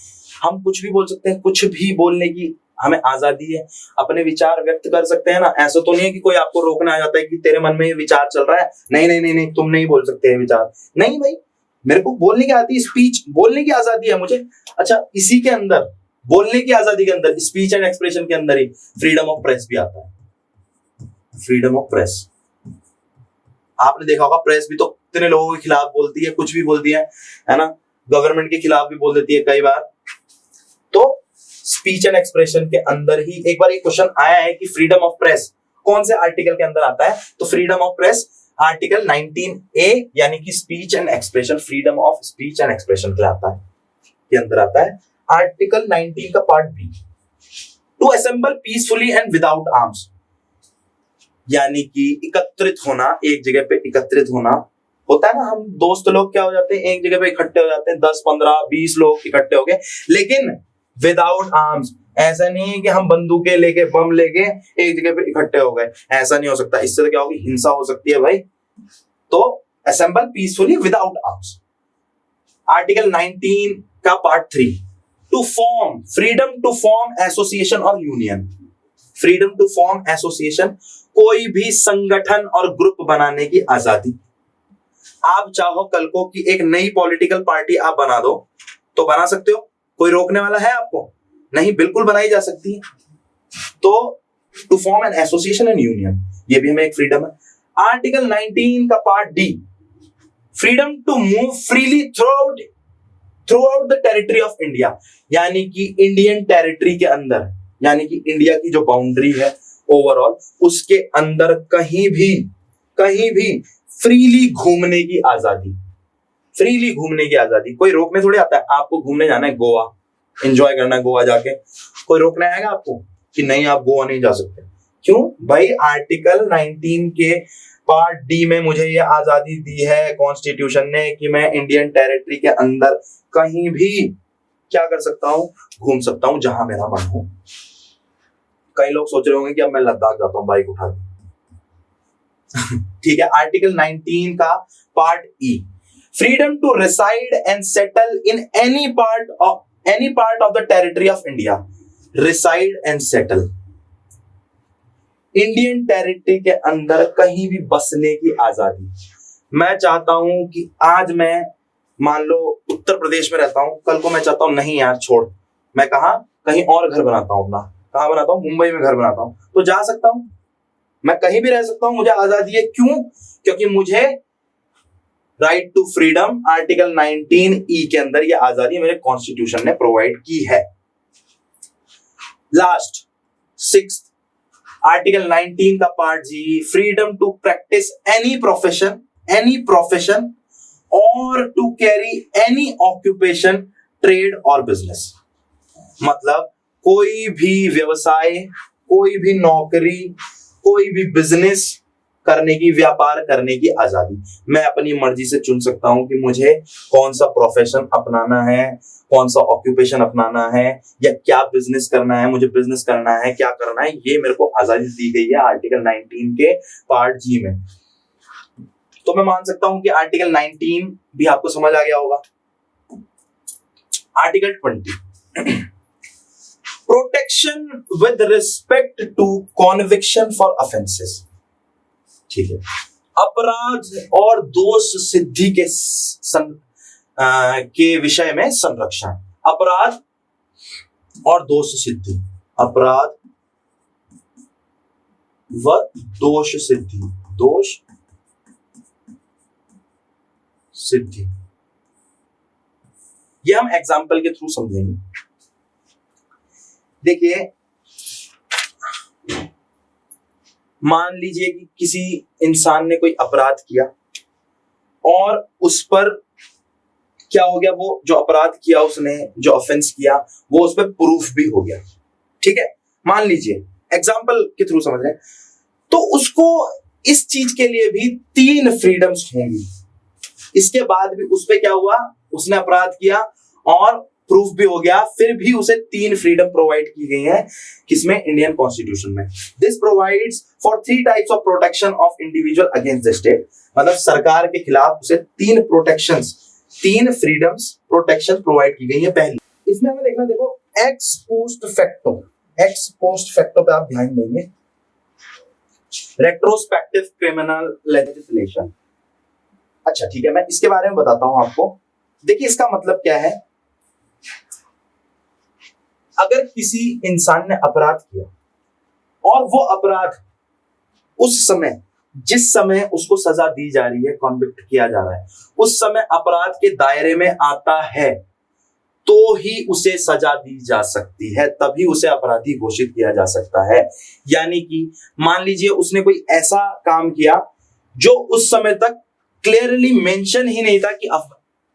हम कुछ भी बोल सकते हैं, कुछ भी बोलने की हमें आजादी है, अपने विचार व्यक्त कर सकते हैं ना। ऐसा तो नहीं है कि कोई आपको रोकने आ जाता है कि तेरे मन में ये विचार चल रहा है, नहीं नहीं नहीं नहीं तुम नहीं बोल सकते हैं विचार, नहीं भाई मेरे को बोलने की आती है, स्पीच बोलने की आजादी है मुझे। अच्छा, इसी के अंदर बोलने की आजादी के अंदर, स्पीच एंड एक्सप्रेशन के अंदर ही फ्रीडम ऑफ प्रेस भी आता है। फ्रीडम ऑफ प्रेस, आपने देखा होगा प्रेस भी तो कितने लोगों के खिलाफ बोलती है, कुछ भी बोलती है ना, गवर्नमेंट के खिलाफ भी बोल देती है कई बार। तो स्पीच एंड एक्सप्रेशन के अंदर ही एक बार एक क्वेश्चन आया है कि फ्रीडम ऑफ प्रेस कौन से आर्टिकल के अंदर आता है? तो freedom of press article 19A यानी कि speech and expression, freedom of speech and expression के आता है, के अंदर आता है। आर्टिकल 19 का part B, to assemble peacefully and without arms यानी कि एकत्रित होना, एक जगह पे एकत्रित होना होता है ना। हम दोस्त लोग क्या हो जाते हैं, एक जगह पे इकट्ठे हो जाते हैं, 10, 15, 20 लोग इकट्ठे हो गए, लेकिन विदाउट आर्म्स। ऐसा नहीं है कि हम बंदूकें लेके, बम लेके एक जगह पे इकट्ठे हो गए, ऐसा नहीं हो सकता। इससे तो क्या होगी, हिंसा हो सकती है भाई। तो assemble peacefully without arms. Article 19 का part 3, to form, freedom to form association और union. Freedom to form association, कोई भी संगठन और ग्रुप बनाने की आजादी। आप चाहो कल को कि एक नई पॉलिटिकल पार्टी आप बना दो तो बना सकते हो, कोई रोकने वाला है आपको? नहीं, बिल्कुल बनाई जा सकती है। तो to form an association and union, ये भी हमें एक फ्रीडम है। आर्टिकल 19 का part D, freedom to move freely throughout the territory of India यानी कि इंडियन टेरिटरी के अंदर, यानी कि इंडिया की जो बाउंड्री है ओवरऑल, उसके अंदर कहीं भी फ्रीली घूमने की आजादी। फ्रीली घूमने की आजादी, कोई रोकने थोड़ी आता है। आपको घूमने जाना है गोवा, एंजॉय करना है गोवा जाके, कोई रोकने आएगा आपको कि नहीं आप गोवा नहीं जा सकते? क्यों भाई? आर्टिकल 19 के पार्ट डी में मुझे ये आजादी दी है कॉन्स्टिट्यूशन ने कि मैं इंडियन टेरिटरी के अंदर कहीं भी क्या कर सकता हूं, घूम सकता हूं जहां मेरा मन हो। कई लोग सोच रहे होंगे कि अब मैं लद्दाख जाता हूं बाइक उठा के ठीक है। आर्टिकल 19 का part E, freedom to reside and settle in any part of the territory of India. Reside and settle, Indian territory के अंदर कहीं भी बसने की आजादी। मैं चाहता हूं कि आज मैं मान लो उत्तर प्रदेश में रहता हूं, कल को मैं चाहता हूं नहीं यार छोड़, मैं कहीं और घर बनाता हूं अपना। कहां बनाता हूं? मुंबई में घर बनाता हूं, तो जा सकता हूं, मैं कहीं भी रह सकता हूं, मुझे आजादी है। क्यों? क्योंकि मुझे right to freedom article 19E के अंदर ये आजादी मेरे कॉन्स्टिट्यूशन ने प्रोवाइड की है। लास्ट 6 आर्टिकल 19 का part G, freedom to practice any profession or to carry any occupation, trade or business. मतलब कोई भी व्यवसाय, कोई भी नौकरी, कोई भी बिजनेस करने की, व्यापार करने की आजादी। मैं अपनी मर्जी से चुन सकता हूं कि मुझे कौन सा प्रोफेशन अपनाना है, कौन सा ऑक्यूपेशन अपनाना है, या क्या बिजनेस करना है, मुझे बिजनेस करना है, क्या करना है, ये मेरे को आजादी दी गई है आर्टिकल 19 के पार्ट जी में। तो मैं मान सकता हूं कि आर्टिकल 19 भी आपको समझ आ गया होगा। Article 20, protection with respect to conviction for offences. ठीक है, अपराध और दोष सिद्धि के विषय में संरक्षण। अपराध और दोष सिद्धि, अपराध व दोष सिद्धि, दोष सिद्धि, ये हम एग्जाम्पल के थ्रू समझेंगे। देखिए, मान लीजिए कि किसी इंसान ने कोई अपराध किया और उस पर क्या हो गया, वो जो अपराध किया उसने, जो ऑफेंस किया, वो उस पर प्रूफ भी हो गया। ठीक है, मान लीजिए, एग्जाम्पल के थ्रू समझ रहे हैं, तो उसको इस चीज के लिए भी 3 फ्रीडम्स होंगी। इसके बाद भी उस पर क्या हुआ, उसने अपराध किया और प्रूफ भी हो गया, फिर भी उसे 3 फ्रीडम प्रोवाइड की गई है, किसमें, इंडियन कॉन्स्टिट्यूशन में। This provides for 3 types of protection of individual against the state. मतलब सरकार के खिलाफ उसे 3 प्रोटेक्शंस, 3 फ्रीडम्स प्रोटेक्शन प्रोवाइड की गई है। पहली, इसमें हमें देखना, देखो, x post facto, x post facto पे आप ध्यान देंगे, रेट्रोस्पेक्टिव क्रिमिनल लेजिस्लेशन। अच्छा ठीक है, मैं इसके बारे में बताता हूं आपको। देखिए, इसका मतलब क्या है, अगर किसी इंसान ने अपराध किया और वो अपराध उस समय, जिस समय उसको सजा दी जा रही है, कॉन्विक्ट किया जा रहा है, उस समय अपराध के दायरे में आता है, तो ही उसे सजा दी जा सकती है, तभी उसे अपराधी घोषित किया जा सकता है। यानी कि मान लीजिए उसने कोई ऐसा काम किया जो उस समय तक क्लियरली मेंशन ही नहीं था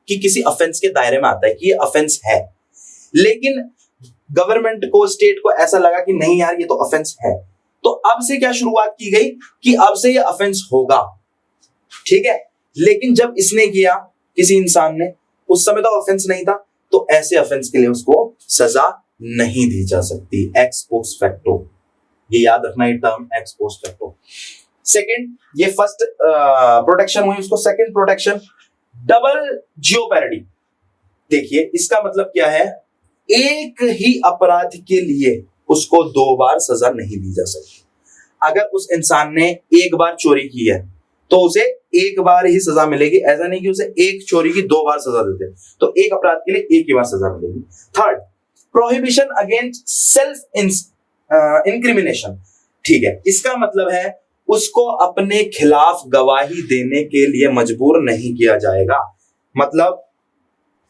कि किसी ऑफेंस के दायरे में आता है, कि ये ऑफेंस है, लेकिन गवर्नमेंट को, स्टेट को ऐसा लगा कि नहीं यार, ये तो ऑफेंस है, तो अब से क्या शुरुआत की गई कि अब से ये ऑफेंस होगा। ठीक है, लेकिन जब इसने किया, किसी इंसान ने, उस समय तो ऑफेंस नहीं था, तो ऐसे ऑफेंस के लिए उसको सजा नहीं दी जा सकती। एक्स पोस्ट फैक्टो, ये याद रखना, ये term x post facto. Second, ये फर्स्ट प्रोटेक्शन हुई, उसको सेकंड प्रोटेक्शन, डबल जियोपैरिडी। देखिए, इसका मतलब क्या है, एक ही अपराध के लिए उसको 2 बार सजा नहीं दी जा सकती। अगर उस इंसान ने एक बार चोरी की है तो उसे एक बार ही सजा मिलेगी, ऐसा नहीं कि उसे एक चोरी की 2 बार सजा देते, तो एक अपराध के लिए एक ही बार सजा मिलेगी। Third, prohibition against self incrimination. ठीक है, इसका मतलब है उसको अपने खिलाफ गवाही देने के लिए मजबूर नहीं किया जाएगा। मतलब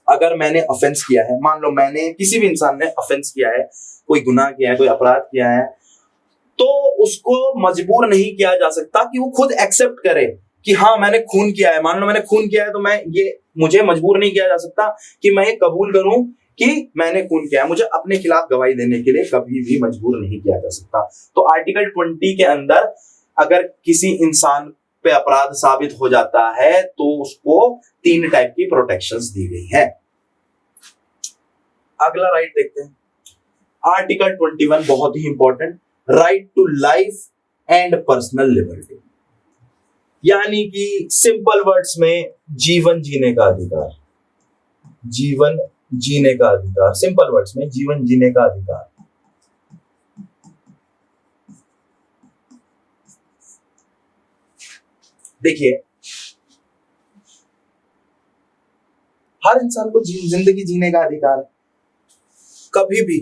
अगर मैंने ऑफेंस किया है, मान लो मैंने, किसी भी इंसान ने ऑफेंस किया है, कोई गुनाह किया है, कोई अपराध किया है, तो उसको मजबूर नहीं किया जा सकता कि वो खुद एक्सेप्ट करे कि हाँ मैंने खून किया है। मान लो मैंने खून किया है, तो मुझे मजबूर नहीं किया जा सकता कि मैं ये कबूल करूं कि मैंने खून किया है। मुझे अपने खिलाफ गवाही देने के लिए कभी भी मजबूर नहीं किया जा सकता। तो आर्टिकल 20 के अंदर अगर किसी इंसान पे अपराध साबित हो जाता है तो उसको 3 टाइप की प्रोटेक्शंस दी गई है। अगला राइट देखते हैं, आर्टिकल 21, बहुत ही important, right to life and personal liberty. यानी कि सिंपल वर्ड्स में जीवन जीने का अधिकार, जीवन जीने का अधिकार, सिंपल वर्ड्स में जीवन जीने का अधिकार। देखिए, हर इंसान को जिंदगी जीने का अधिकार है। कभी भी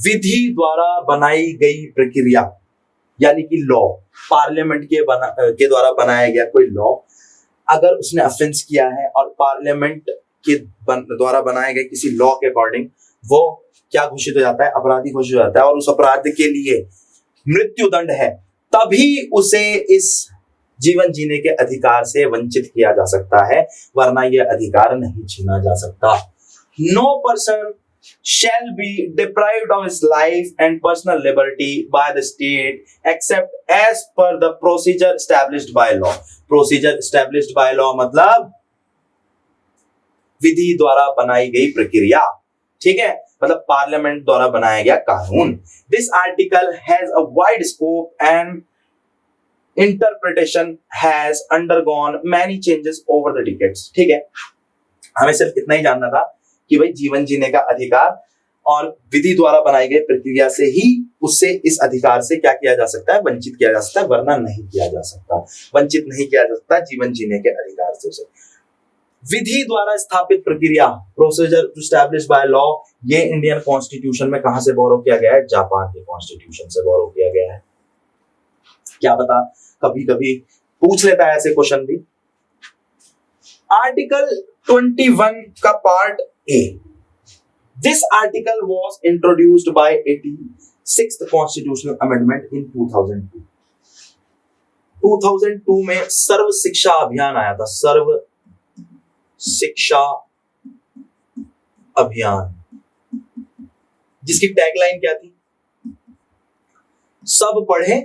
विधि द्वारा बनाई गई प्रक्रिया, यानी कि लॉ, पार्लियामेंट के द्वारा बनाया गया कोई लॉ, अगर उसने ऑफेंस किया है और पार्लियामेंट के द्वारा बनाए गए किसी लॉ के अकॉर्डिंग वो क्या घोषित हो जाता है, अपराधी घोषित हो जाता है, और उस अपराध के लिए मृत्यु दंड है, तभी उसे इस जीवन जीने के अधिकार से वंचित किया जा सकता है, वरना यह अधिकार नहीं छीना जा सकता। No person shall be deprived of his life and personal liberty by the state except as per the procedure established by law। procedure established by law मतलब विधि द्वारा बनाई गई प्रक्रिया, ठीक है, मतलब पार्लियामेंट द्वारा बनाया गया कानून। This article has a wide scope and interpretation has undergone many changes over the decades. ठीक है, हमें सिर्फ इतना ही जानना था कि भाई जीवन जीने का अधिकार और विधि द्वारा बनाई गई प्रक्रिया से ही उससे इस अधिकार से क्या किया जा सकता है, वंचित किया जा सकता है, वरना नहीं किया जा सकता, वंचित नहीं किया जा सकता जीवन जीने के अधिकार से उसे। विधि द्वारा स्थापित प्रक्रिया, प्रोसीजर एस्टैब्लिश्ड बाय लॉ, ये इंडियन कॉन्स्टिट्यूशन में कहां से बोरो किया गया है? जापान के कॉन्स्टिट्यूशन से बोरो किया गया है। क्या पता कभी कभी पूछ लेता है ऐसे क्वेश्चन भी। आर्टिकल 21 का part A, this article was introduced by 86th constitutional amendment in 2002। 2002 में सर्व शिक्षा अभियान आया था, सर्व शिक्षा अभियान, जिसकी टैगलाइन क्या थी? सब पढ़े,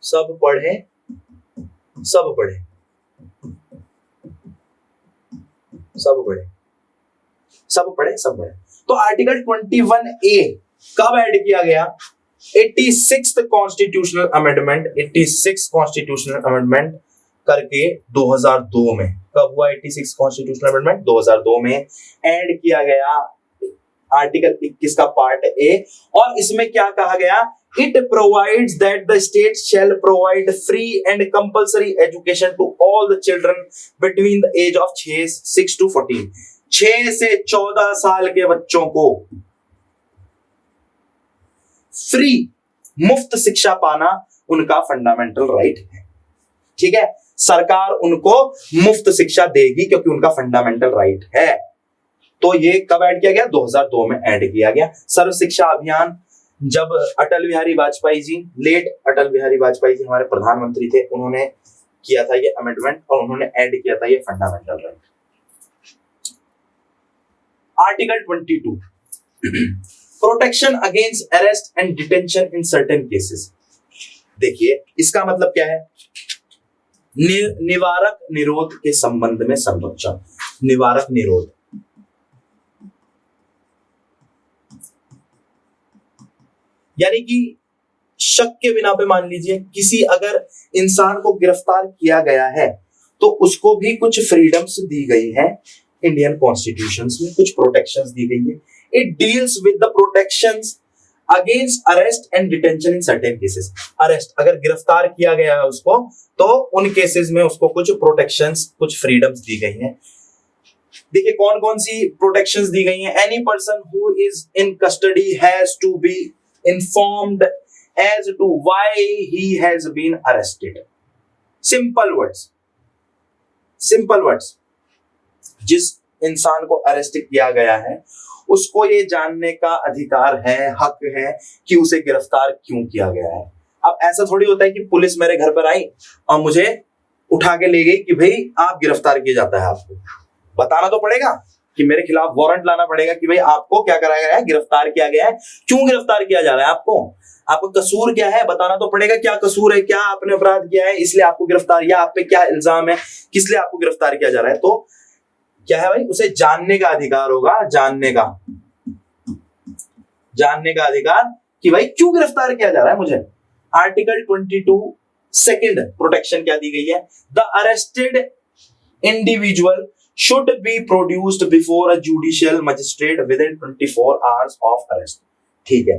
सब पढ़े, सब पढ़े, सब पढ़े, सब पढ़े, सब पढ़े। तो आर्टिकल 21A कब ऐड किया गया? 86th constitutional amendment, 86 constitutional amendment करके 2002 में। कब हुआ 86 कॉन्स्टिट्यूशनल अमेंडमेंट? 2002 में ऐड किया गया आर्टिकल 21 का पार्ट ए। और इसमें क्या कहा गया? It provides that the state shall provide free and compulsory education to all the children between the age of 6 to 14। 6 से 14 साल के बच्चों को फ्री, मुफ्त शिक्षा पाना उनका फंडामेंटल राइट है। ठीक है, सरकार उनको मुफ्त शिक्षा देगी क्योंकि उनका फंडामेंटल राइट है। तो ये कब ऐड किया गया? 2002 में ऐड किया गया। सर्व शिक्षा अभियान जब अटल बिहारी वाजपेयी जी, लेट अटल बिहारी वाजपेयी जी हमारे प्रधानमंत्री थे, उन्होंने किया था ये अमेंडमेंट और उन्होंने ऐड किया था ये fundamental right. Article 22, protection against arrest and detention in certain cases. देखिए इसका मतलब क्या है? निवारक निरोध के संबंध में संरक्षण, निवारक निरोध। यानी कि शक के बिना पे मान लीजिए किसी अगर इंसान को गिरफ्तार किया गया है तो उसको भी कुछ फ्रीडम्स दी गई है इंडियन कॉन्स्टिट्यूशंस में, कुछ प्रोटेक्शंस दी गई है। It deals with the protections against arrest and detention in certain cases. Arrest, अगर गिरफ्तार किया गया है उसको, तो उन केसेस में उसको कुछ प्रोटेक्शंस, कुछ फ्रीडम्स दी गई हैं। देखिए कौन कौन सी प्रोटेक्शंस दी गई हैं। Any person who is in custody has to be informed as to why he has been arrested. Simple words, simple words. जिस इंसान को अरेस्ट किया गया है उसको ये जानने का अधिकार है, हक है कि उसे गिरफ्तार क्यों किया गया है। अब ऐसा थोड़ी होता है कि पुलिस मेरे घर पर आई और मुझे उठा के ले गई कि भाई आप गिरफ्तार किया जाता है, आपको बताना तो पड़ेगा कि मेरे खिलाफ वारंट लाना पड़ेगा कि भाई आपको क्या कराया गया है, गिरफ्तार किया गया है, क्यों गिरफ्तार किया जा रहा है, आपको आपका कसूर क्या है, बताना तो पड़ेगा क्या कसूर है, क्या आपने अपराध किया है इसलिए आपको गिरफ्तार, या आप पे क्या इल्जाम है, किस लिए आपको गिरफ्तार किया जा रहा है। तो क्या है भाई, उसे जानने का अधिकार होगा, जानने का अधिकार कि भाई क्यों गिरफ्तार किया जा रहा है मुझे। आर्टिकल 22 सेकंड प्रोटेक्शन क्या दी गई है? The arrested individual should be produced before a judicial magistrate within 24 hours of arrest। ठीक है,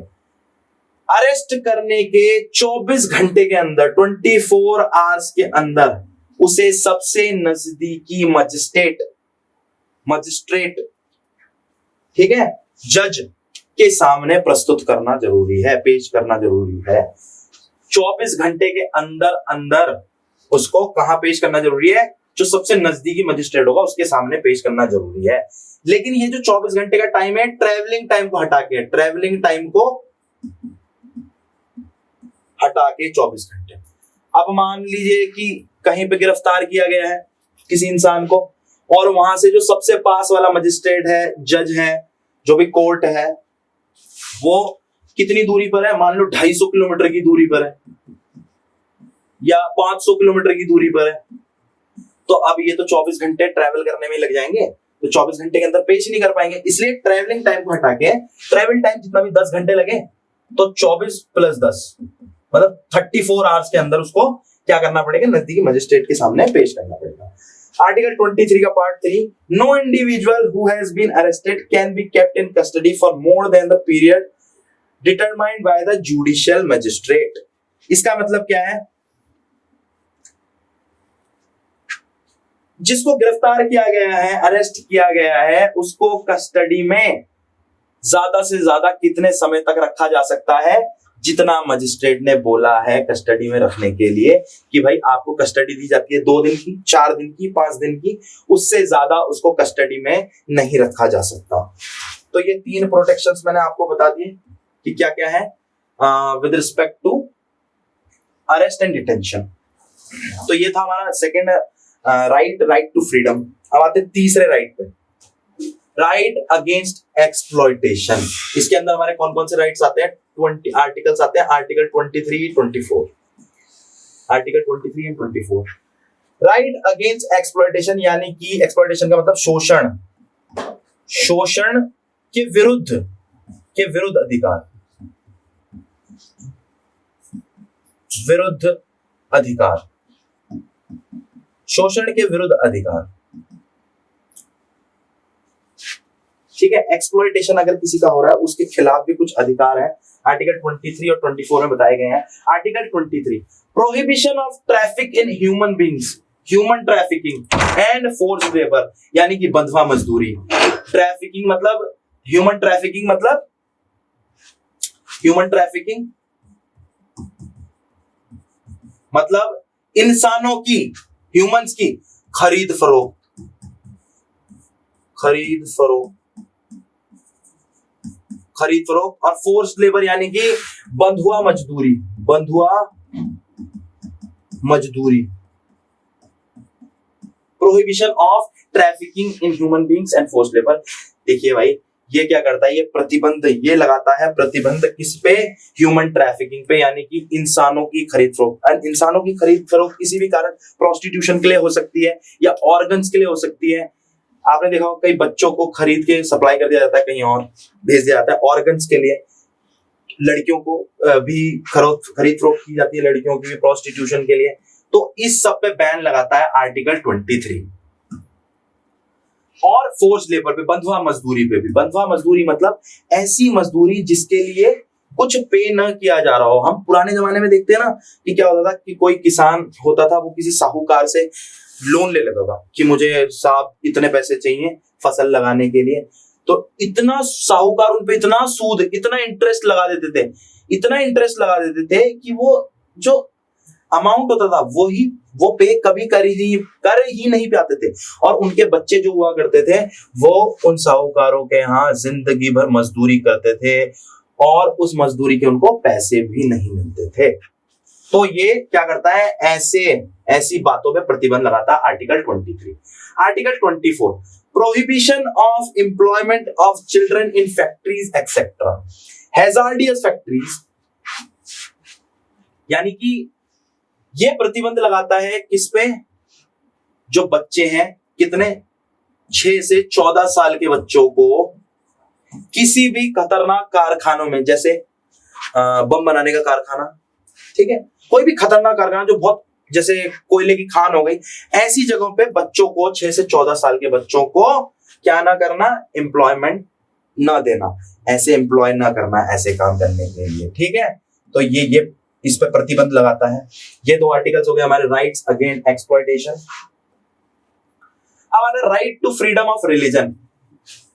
अरेस्ट करने के 24 घंटे के अंदर, 24 आवर्स के अंदर उसे सबसे नजदीकी मजिस्ट्रेट, ठीक है, जज के सामने प्रस्तुत करना जरूरी है, पेश करना जरूरी है। 24 घंटे के अंदर उसको कहां पेश करना जरूरी है? जो सबसे नजदीकी मजिस्ट्रेट होगा उसके सामने पेश करना जरूरी है। लेकिन ये जो 24 घंटे का टाइम है, ट्रैवलिंग टाइम को हटा के, ट्रैवलिंग टाइम को हटा के 24 घंटे। अब मान लीजिए कि कहीं पे गिरफ्तार किया गया है किसी इंसान को, और वहां से जो सबसे पास वाला मजिस्ट्रेट है, जज है, जो भी कोर्ट है, वो कितनी दूरी पर है, मान लो 250 किलोमीटर की दूरी पर है या 500 किलोमीटर की दूरी पर है, तो अब ये तो 24 घंटे ट्रैवल करने में लग जाएंगे, तो 24 घंटे के अंदर पेश ही नहीं कर पाएंगे। इसलिए ट्रैवलिंग टाइम को हटा के ट्रैवल टाइम जितना भी 10 घंटे लगे, तो 24 प्लस 10 मतलब 34 आवर्स के अंदर उसको क्या करना पड़ेगा, नजदीकी मजिस्ट्रेट के सामने पेश करना पड़ेगा। आर्टिकल 23 का part 3, no individual who has been arrested can be kept in custody for more than the period determined by the judicial magistrate. इसका मतलब क्या है, जिसको गिरफ्तार किया गया है, अरेस्ट किया गया है, उसको कस्टडी में ज्यादा से ज्यादा कितने समय तक रखा जा सकता है, जितना मजिस्ट्रेट ने बोला है कस्टडी में रखने के लिए कि भाई आपको कस्टडी दी जाती है 2 दिन की, 4 दिन की, 5 दिन की, उससे ज्यादा उसको कस्टडी में नहीं रखा जा सकता। तो ये 3 प्रोटेक्शंस मैंने आपको बता दिए कि क्या क्या है with respect to arrest and detention. तो ये था हमारा सेकेंड राइट टू फ्रीडम। अब आते तीसरे राइट पे, राइट अगेंस्ट एक्सप्लॉयटेशन। इसके अंदर हमारे कौन कौन से राइट्स आते हैं, 20 आर्टिकल्स आते हैं, article 23, 24, article 23 and 24। Right against exploitation यानी कि एक्सप्लॉयटेशन का मतलब शोषण, शोषण के विरुद्ध अधिकार, विरुद्ध अधिकार, शोषण के विरुद्ध अधिकार। ठीक है, एक्सप्लॉयटेशन अगर किसी का हो रहा है उसके खिलाफ भी कुछ अधिकार है, आर्टिकल 23 और 24 में बताए गए हैं। Article 23, prohibition of traffic in human beings, human trafficking and force labour, यानी कि बंधुआ मजदूरी। ट्रैफिकिंग मतलब ह्यूमन ट्रैफिकिंग, मतलब ह्यूमन ट्रैफिकिंग मतलब इंसानों की, ह्यूमंस की खरीद फरोख्त, और फोर्स लेबर यानी कि बंधुआ मजदूरी, prohibition of trafficking in human beings and force labour. देखिए भाई, ये क्या करता है, ये प्रतिबंध, ये लगाता है प्रतिबंध किस पे, ह्यूमन ट्रैफिकिंग पे, यानी कि इंसानों की खरीद फरोख्त। इंसानों की खरीद फरोख्त किसी भी कारण, प्रोस्टिट्यूशन के लिए हो सकती है या ऑर्गन्स के लिए हो सकती है। आपने देखा होगा कई बच्चों को खरीद के सप्लाई कर दिया जाता है, कहीं और भेज दिया जाता है ऑर्गन्स के लिए। लड़कियों को भी खरीद फरोख्त की जाती है, लड़कियों की भी प्रोस्टिट्यूशन के लिए। तो इस सब पे बैन लगाता है आर्टिकल 23। और फोर्स लेबर पे, बंधुआ मजदूरी पे भी। बंधुआ मजदूरी मतलब ऐसी मजदूरी जिसके लिए कुछ पे न किया जा रहा हो। हम पुराने जमाने में देखते हैं ना कि क्या होता था कि कोई किसान होता था, वो किसी साहूकार से लोन ले लेता था कि मुझे साहब इतने पैसे चाहिए फसल लगाने के लिए, तो इतना साहूकार उन पे इतना सूद, इतना इंटरेस्ट लगा देते थे कि वो जो अमाउंट होता था वो पे कभी कर ही नहीं पाते थे। और उनके बच्चे जो हुआ करते थे वो उन साहूकारों के यहाँ जिंदगी भर मजदूरी करते थे और उस मजदूरी के उनको पैसे भी नहीं मिलते थे। तो ये क्या करता है, ऐसी बातों पे प्रतिबंध लगाता है article 23। Article 24, prohibition of employment of children in factories etcetera, hazardous factories, यानी कि ये प्रतिबंध लगाता है किस पे, जो बच्चे हैं, कितने, 6 से 14 साल के बच्चों को किसी भी खतरनाक कारखानों में, जैसे बम बनाने का कारखाना, ठीक है, कोई भी खतरनाक कारखाना जो बहुत, जैसे कोयले की खान हो गई, ऐसी जगहों पे बच्चों को, 6 से 14 साल के बच्चों को क्या ना करना, एम्प्लॉयमेंट ना देना, ऐसे एम्प्लॉय ना करना ऐसे काम करने के लिए। ठीक है, तो ये इस पे प्रतिबंध लगाता है। ये 2 आर्टिकल्स हो गए हमारे राइट्स अगेंस्ट एक्सप्लॉयटेशन। अब आना right to freedom of religion.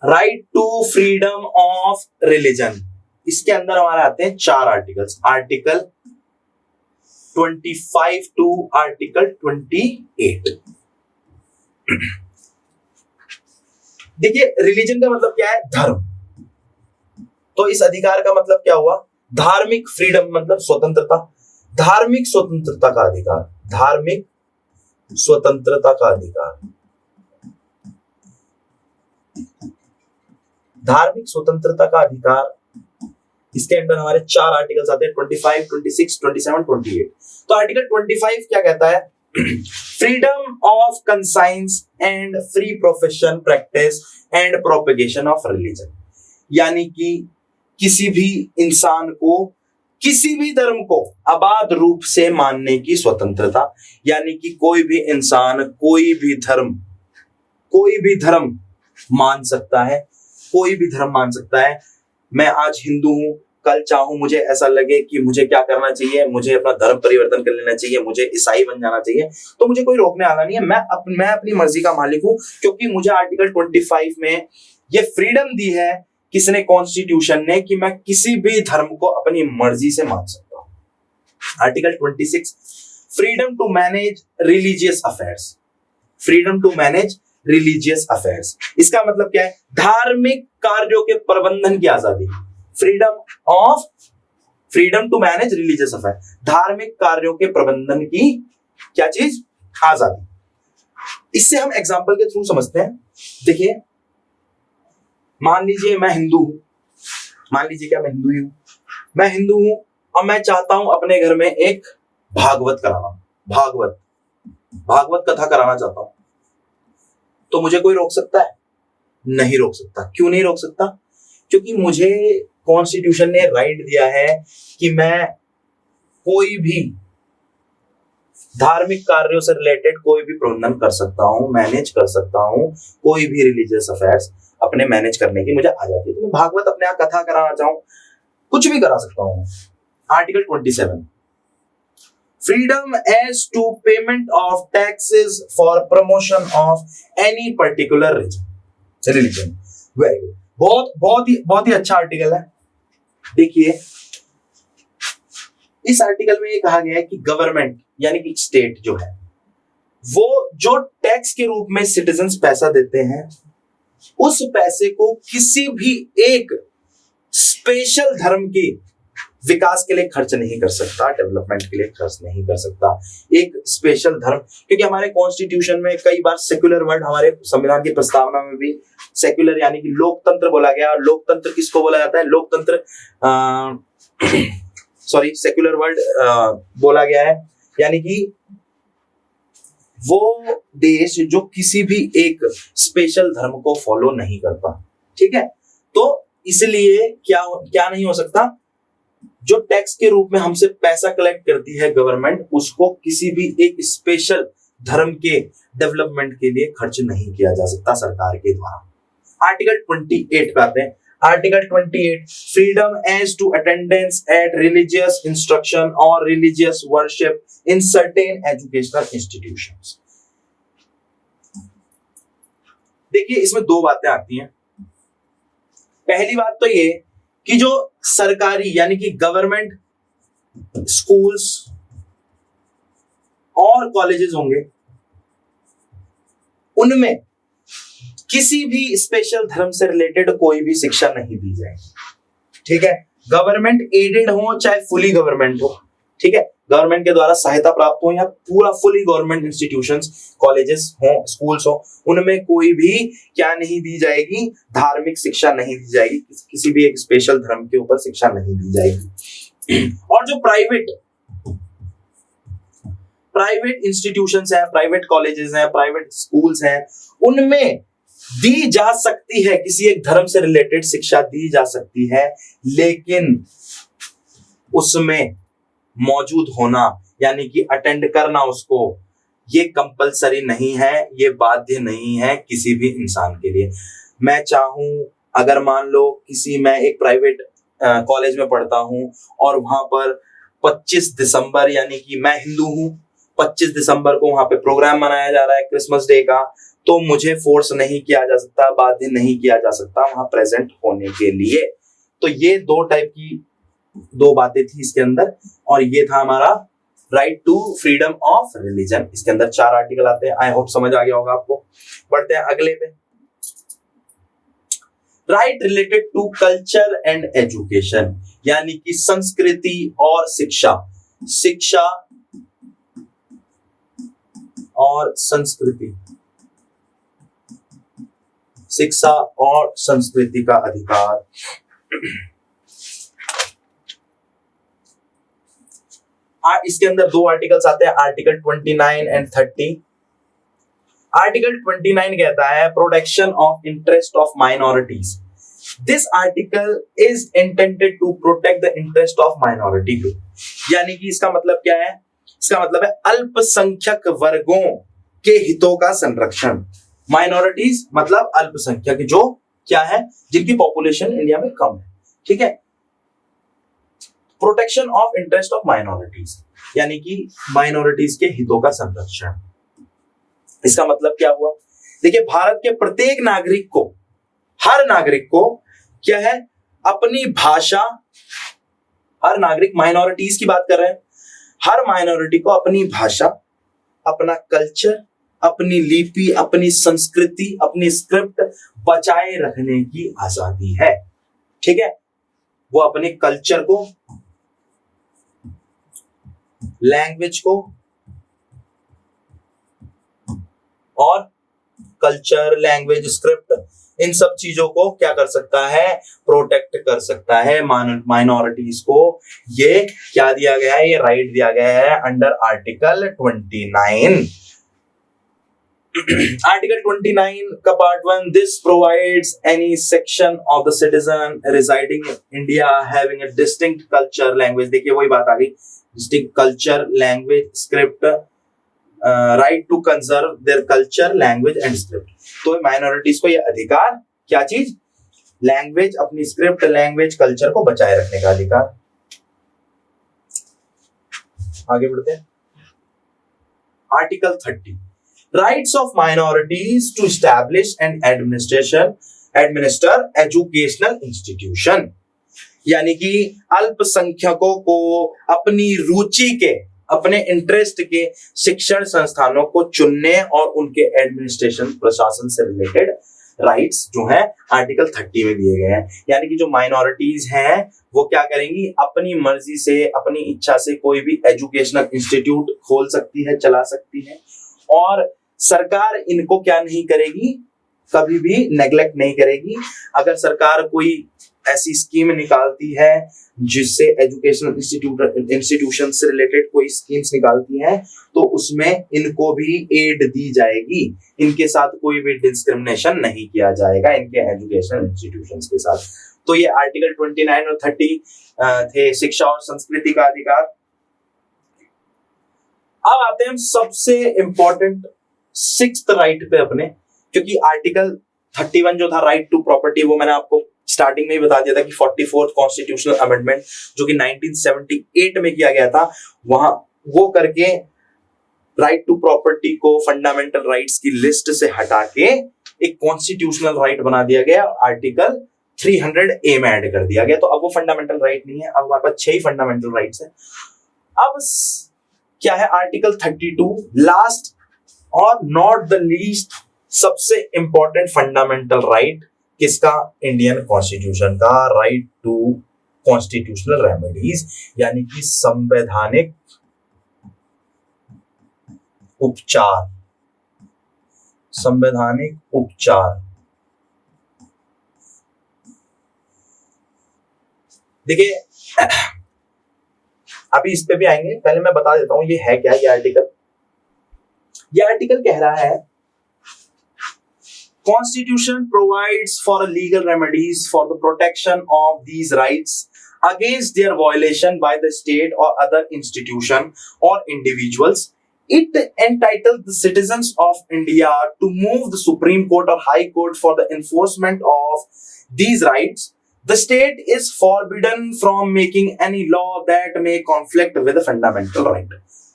Right to freedom of religion, इसके अंदर हमारे आते हैं 4 आर्टिकल्स, आर्टिकल 25 टू आर्टिकल 28। देखिए, रिलीजन का मतलब क्या है, धर्म। तो इस अधिकार का मतलब क्या हुआ, धार्मिक फ्रीडम मतलब स्वतंत्रता, धार्मिक स्वतंत्रता का अधिकार, धार्मिक स्वतंत्रता का अधिकार, धार्मिक स्वतंत्रता का अधिकार, इसके अंदर हमारे 4 आर्टिकल्स आते हैं, 25, 26, 27, 28। तो आर्टिकल 25 क्या कहता है? Freedom of conscience and free profession, practice and propagation of religion, यानी कि किसी भी इंसान को किसी भी धर्म को अबाध रूप से मानने की स्वतंत्रता, यानी कि कोई भी इंसान कोई भी धर्म मान सकता है, कोई भी धर्म मान सकता है। मैं आज हिंदू हूं, कल चाहूं मुझे ऐसा लगे कि मुझे क्या करना चाहिए, मुझे अपना धर्म परिवर्तन कर लेना चाहिए, मुझे ईसाई बन जाना चाहिए, तो मुझे कोई रोकने वाला नहीं है। मैं अपनी मर्जी का मालिक हूं, क्योंकि मुझे आर्टिकल 25 में ये फ्रीडम दी है, किसने? कॉन्स्टिट्यूशन ने, कि मैं किसी भी धर्म को अपनी मर्जी से मान सकता हूं। Article 26, freedom to manage religious affairs, freedom to manage religious affairs, इसका मतलब क्या है? धार्मिक कार्यों के प्रबंधन की आजादी, freedom to manage religious affair, धार्मिक कार्यों के प्रबंधन की क्या चीज? आजादी। इससे हम एग्जांपल के थ्रू समझते हैं। देखिए, मान लीजिए मैं हिंदू हूं, मान लीजिए क्या मैं हिंदू ही हूं, मैं हिंदू हूं और मैं चाहता हूं अपने घर में एक भागवत कराना, भागवत कथा कराना चाहता हूं, तो मुझे कोई रोक सकता है? नहीं रोक सकता। क्यों नहीं रोक सकता? क्योंकि मुझे कॉन्स्टिट्यूशन ने राइट दिया है कि मैं कोई भी धार्मिक कार्यों से रिलेटेड कोई भी प्रबंधन कर सकता हूं, मैनेज कर सकता हूं, कोई भी रिलीजियस अफेयर्स अपने मैनेज करने की मुझे आ जाती है। तो मैं भागवत अपने यहाँ कथा कराना चाहूं, कुछ भी करा सकता हूं। Article 27, freedom as to payment of taxes for promotion of any particular religion. Very good, बहुत ही अच्छा आर्टिकल है। देखिए, इस आर्टिकल में ये कहा गया है कि गवर्नमेंट यानी कि स्टेट जो है, वो जो टैक्स के रूप में सिटीजन्स पैसा देते हैं, उस पैसे को किसी भी एक स्पेशल धर्म के विकास के लिए खर्च नहीं कर सकता, डेवलपमेंट के लिए खर्च नहीं कर सकता। एक स्पेशल धर्म, क्योंकि हमारे कॉन्स्टिट्यूशन में कई बार सेक्युलर वर्ड, हमारे संविधान की प्रस्तावना में भी सेक्युलर यानी कि लोकतंत्र बोला गया। लोकतंत्र किसको बोला जाता है? लोकतंत्र सेक्युलर वर्ड बोला गया है, यानी कि वो देश जो किसी भी एक स्पेशल धर्म को फॉलो नहीं करता। ठीक है, तो इसलिए क्या नहीं हो सकता? जो टैक्स के रूप में हमसे पैसा कलेक्ट करती है गवर्नमेंट, उसको किसी भी एक स्पेशल धर्म के डेवलपमेंट के लिए खर्च नहीं किया जा सकता सरकार के द्वारा। आर्टिकल 28 पे आते हैं। Article 28, freedom as to attendance at religious instruction और religious worship in certain educational institutions. देखिए, इसमें 2 बातें आती हैं। पहली बात तो ये कि जो सरकारी यानी कि गवर्नमेंट स्कूल्स और कॉलेजेस होंगे, उनमें किसी भी स्पेशल धर्म से रिलेटेड कोई भी शिक्षा नहीं दी जाएगी। ठीक है, गवर्नमेंट एडेड हो चाहे फुली गवर्नमेंट हो, ठीक है, गवर्नमेंट के द्वारा सहायता प्राप्त हो या पूरा फुली गवर्नमेंट इंस्टीट्यूशंस, कॉलेजेस हो, स्कूल्स हो, उनमें कोई भी क्या नहीं दी जाएगी? धार्मिक शिक्षा नहीं दी जाएगी, किसी भी एक स्पेशल धर्म के ऊपर शिक्षा नहीं दी जाएगी। और जो प्राइवेट इंस्टीट्यूशंस हैं, प्राइवेट कॉलेजेस हैं, प्राइवेट स्कूल्स हैं, उनमें दी जा सकती है, किसी एक धर्म से रिलेटेड शिक्षा दी जा सकती है, लेकिन उसमें मौजूद होना यानी कि अटेंड करना उसको, ये कंपलसरी नहीं है, ये बाध्य नहीं है किसी भी इंसान के लिए। मैं चाहूं, अगर मान लो मैं एक प्राइवेट कॉलेज में पढ़ता हूं और वहां पर 25 दिसंबर यानी कि मैं हिंदू हूं, 25 दिसंबर को वहां पे प्रोग्राम मनाया जा रहा है क्रिसमस डे का, तो मुझे फोर्स नहीं किया जा सकता, बाध्य नहीं किया जा सकता वहां प्रेजेंट होने के लिए। तो ये 2 बातें थी इसके अंदर, और ये था हमारा right to freedom of religion. इसके अंदर 4 आर्टिकल आते हैं। आई होप समझ आ गया होगा आपको। बढ़ते हैं अगले पे। Right related to culture and education, यानी कि संस्कृति और शिक्षा। शिक्षा और संस्कृति, शिक्षा और संस्कृति का अधिकार। इसके अंदर दो आर्टिकल्स आते हैं, आर्टिकल 29 एंड 30। आर्टिकल 29 कहता है protection of interest of minorities. This article is intended to protect the interest of minority group. यानी कि इसका मतलब क्या है? इसका मतलब है अल्पसंख्यक वर्गों के हितों का संरक्षण। माइनॉरिटीज मतलब अल्पसंख्यक, जो क्या है, जिनकी पॉपुलेशन इंडिया में कम है, ठीक है। Protection of interest of minorities यानी कि माइनॉरिटीज के हितों का संरक्षण। इसका मतलब क्या हुआ? देखिए, भारत के प्रत्येक नागरिक को, हर नागरिक को क्या है, अपनी भाषा, हर नागरिक, माइनॉरिटीज की बात कर रहे हैं, हर माइनॉरिटी को अपनी भाषा, अपना कल्चर, अपनी लिपि, अपनी संस्कृति, अपनी स्क्रिप्ट बचाए रखने की आजादी है, ठीक है। वो अपने कल्चर को, लैंग्वेज को और कल्चर, लैंग्वेज, स्क्रिप्ट, इन सब चीजों को क्या कर सकता है? प्रोटेक्ट कर सकता है। माइनॉरिटीज को ये क्या दिया गया है? ये राइट दिया गया है अंडर आर्टिकल 29। आर्टिकल 29 का part 1, this provides any section of the citizen residing in India having a distinct culture, language, देखिए वही बात आ गई, distinct culture, language, script, right to conserve their culture, language and script. तो minorities को ये अधिकार, क्या चीज? लैंग्वेज, अपनी स्क्रिप्ट, लैंग्वेज, कल्चर को बचाए रखने का अधिकार। आगे बढ़ते हैं। Article 30, rights of minorities to establish and administer educational institution. यानी कि अल्पसंख्यकों को अपनी रुचि के, अपने इंटरेस्ट के शिक्षण संस्थानों को चुनने और उनके एडमिनिस्ट्रेशन, प्रशासन से रिलेटेड राइट्स जो हैं आर्टिकल 30 में दिए गए हैं। यानी कि जो माइनॉरिटीज हैं वो क्या करेंगी? अपनी मर्जी से, अपनी इच्छा से कोई भी एजुकेशनल इंस्टीट्यूट खोल सकती है, चला सकती है, और सरकार इनको क्या नहीं करेगी? कभी भी नेग्लेक्ट नहीं करेगी। अगर सरकार कोई ऐसी स्कीम निकालती है जिससे एजुकेशनल इंस्टीट्यूशन से रिलेटेड कोई स्कीम्स निकालती हैं, तो उसमें इनको भी एड दी जाएगी। इनके साथ कोई भी डिस्क्रिमिनेशन नहीं किया जाएगा, इनके एजुकेशनल इंस्टीट्यूशंस के साथ। तो ये आर्टिकल 29 और 30 थे, शिक्षा और संस्कृति का अधिकार। अब आते हैं हम सबसे इंपॉर्टेंट 6th राइट पे अपने, क्योंकि आर्टिकल 31 जो था, राइट टू प्रॉपर्टी, वो मैंने आपको स्टार्टिंग में ही बता दिया था कि 44th कॉन्स्टिट्यूशनल अमेंडमेंट जो कि 1978 में किया गया था, वहां वो करके राइट टू प्रॉपर्टी को फंडामेंटल राइट्स की लिस्ट से हटा के एक कॉन्स्टिट्यूशनल राइट बना दिया गया, आर्टिकल 300A में ऐड कर दिया गया। तो अब वो फंडामेंटल राइट नहीं है, अब हमारे पास 6 फंडामेंटल राइट्स हैं। अब क्या है? आर्टिकल 32, लास्ट और नॉट द लीस्ट सबसे इंपॉर्टेंट फंडामेंटल राइट किसका? इंडियन कॉन्स्टिट्यूशन का, राइट टू कॉन्स्टिट्यूशनल रेमेडीज, यानी कि संवैधानिक उपचार, संवैधानिक उपचार। देखिए, अभी इस पे भी आएंगे, पहले मैं बता देता हूं ये है क्या। ये आर्टिकल कह रहा है Constitution provides for legal remedies for the protection of these rights against their violation by the state or other institution or individuals. It entitles the citizens of India to move the Supreme Court or High Court for the enforcement of these rights. The state is forbidden from making any law that may conflict with the fundamental right.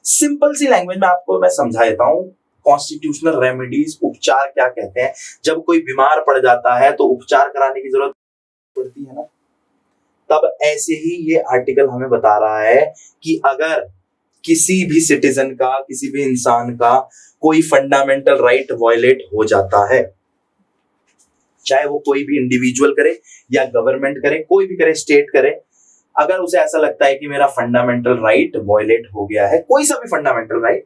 Simple सी language में आपको मैं समझा देता हूं, constitutional remedies, उपचार क्या कहते हैं। जब कोई बीमार पड़ जाता है तो उपचार कराने की जरूरत पड़ती है ना, तब ऐसे ही ये आर्टिकल हमें बता रहा है कि अगर किसी भी सिटीजन का, किसी भी इंसान का कोई फंडामेंटल राइट वायलेट हो जाता है, चाहे वो कोई भी इंडिविजुअल करे या गवर्नमेंट करे, कोई भी करे, स्टेट करे, अगर उसे ऐसा लगता है कि मेरा फंडामेंटल राइट वॉयलेट हो गया है, कोई सा भी फंडामेंटल राइट,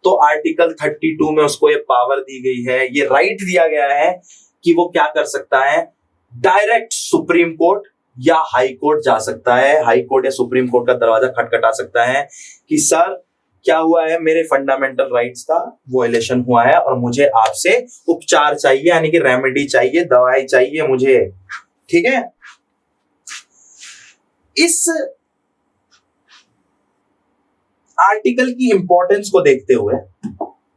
तो आर्टिकल 32 में उसको ये पावर दी गई है, ये राइट दिया गया है कि वो क्या कर सकता है, डायरेक्ट सुप्रीम कोर्ट या हाई कोर्ट जा सकता है, हाई कोर्ट या सुप्रीम कोर्ट का दरवाजा खटखटा सकता है कि सर क्या हुआ है, मेरे फंडामेंटल राइट्स का वॉयलेशन हुआ है और मुझे आपसे उपचार चाहिए, यानी कि रेमेडी चाहिए, दवाई चाहिए मुझे। ठीक है, इस आर्टिकल की इंपॉर्टेंस को देखते हुए,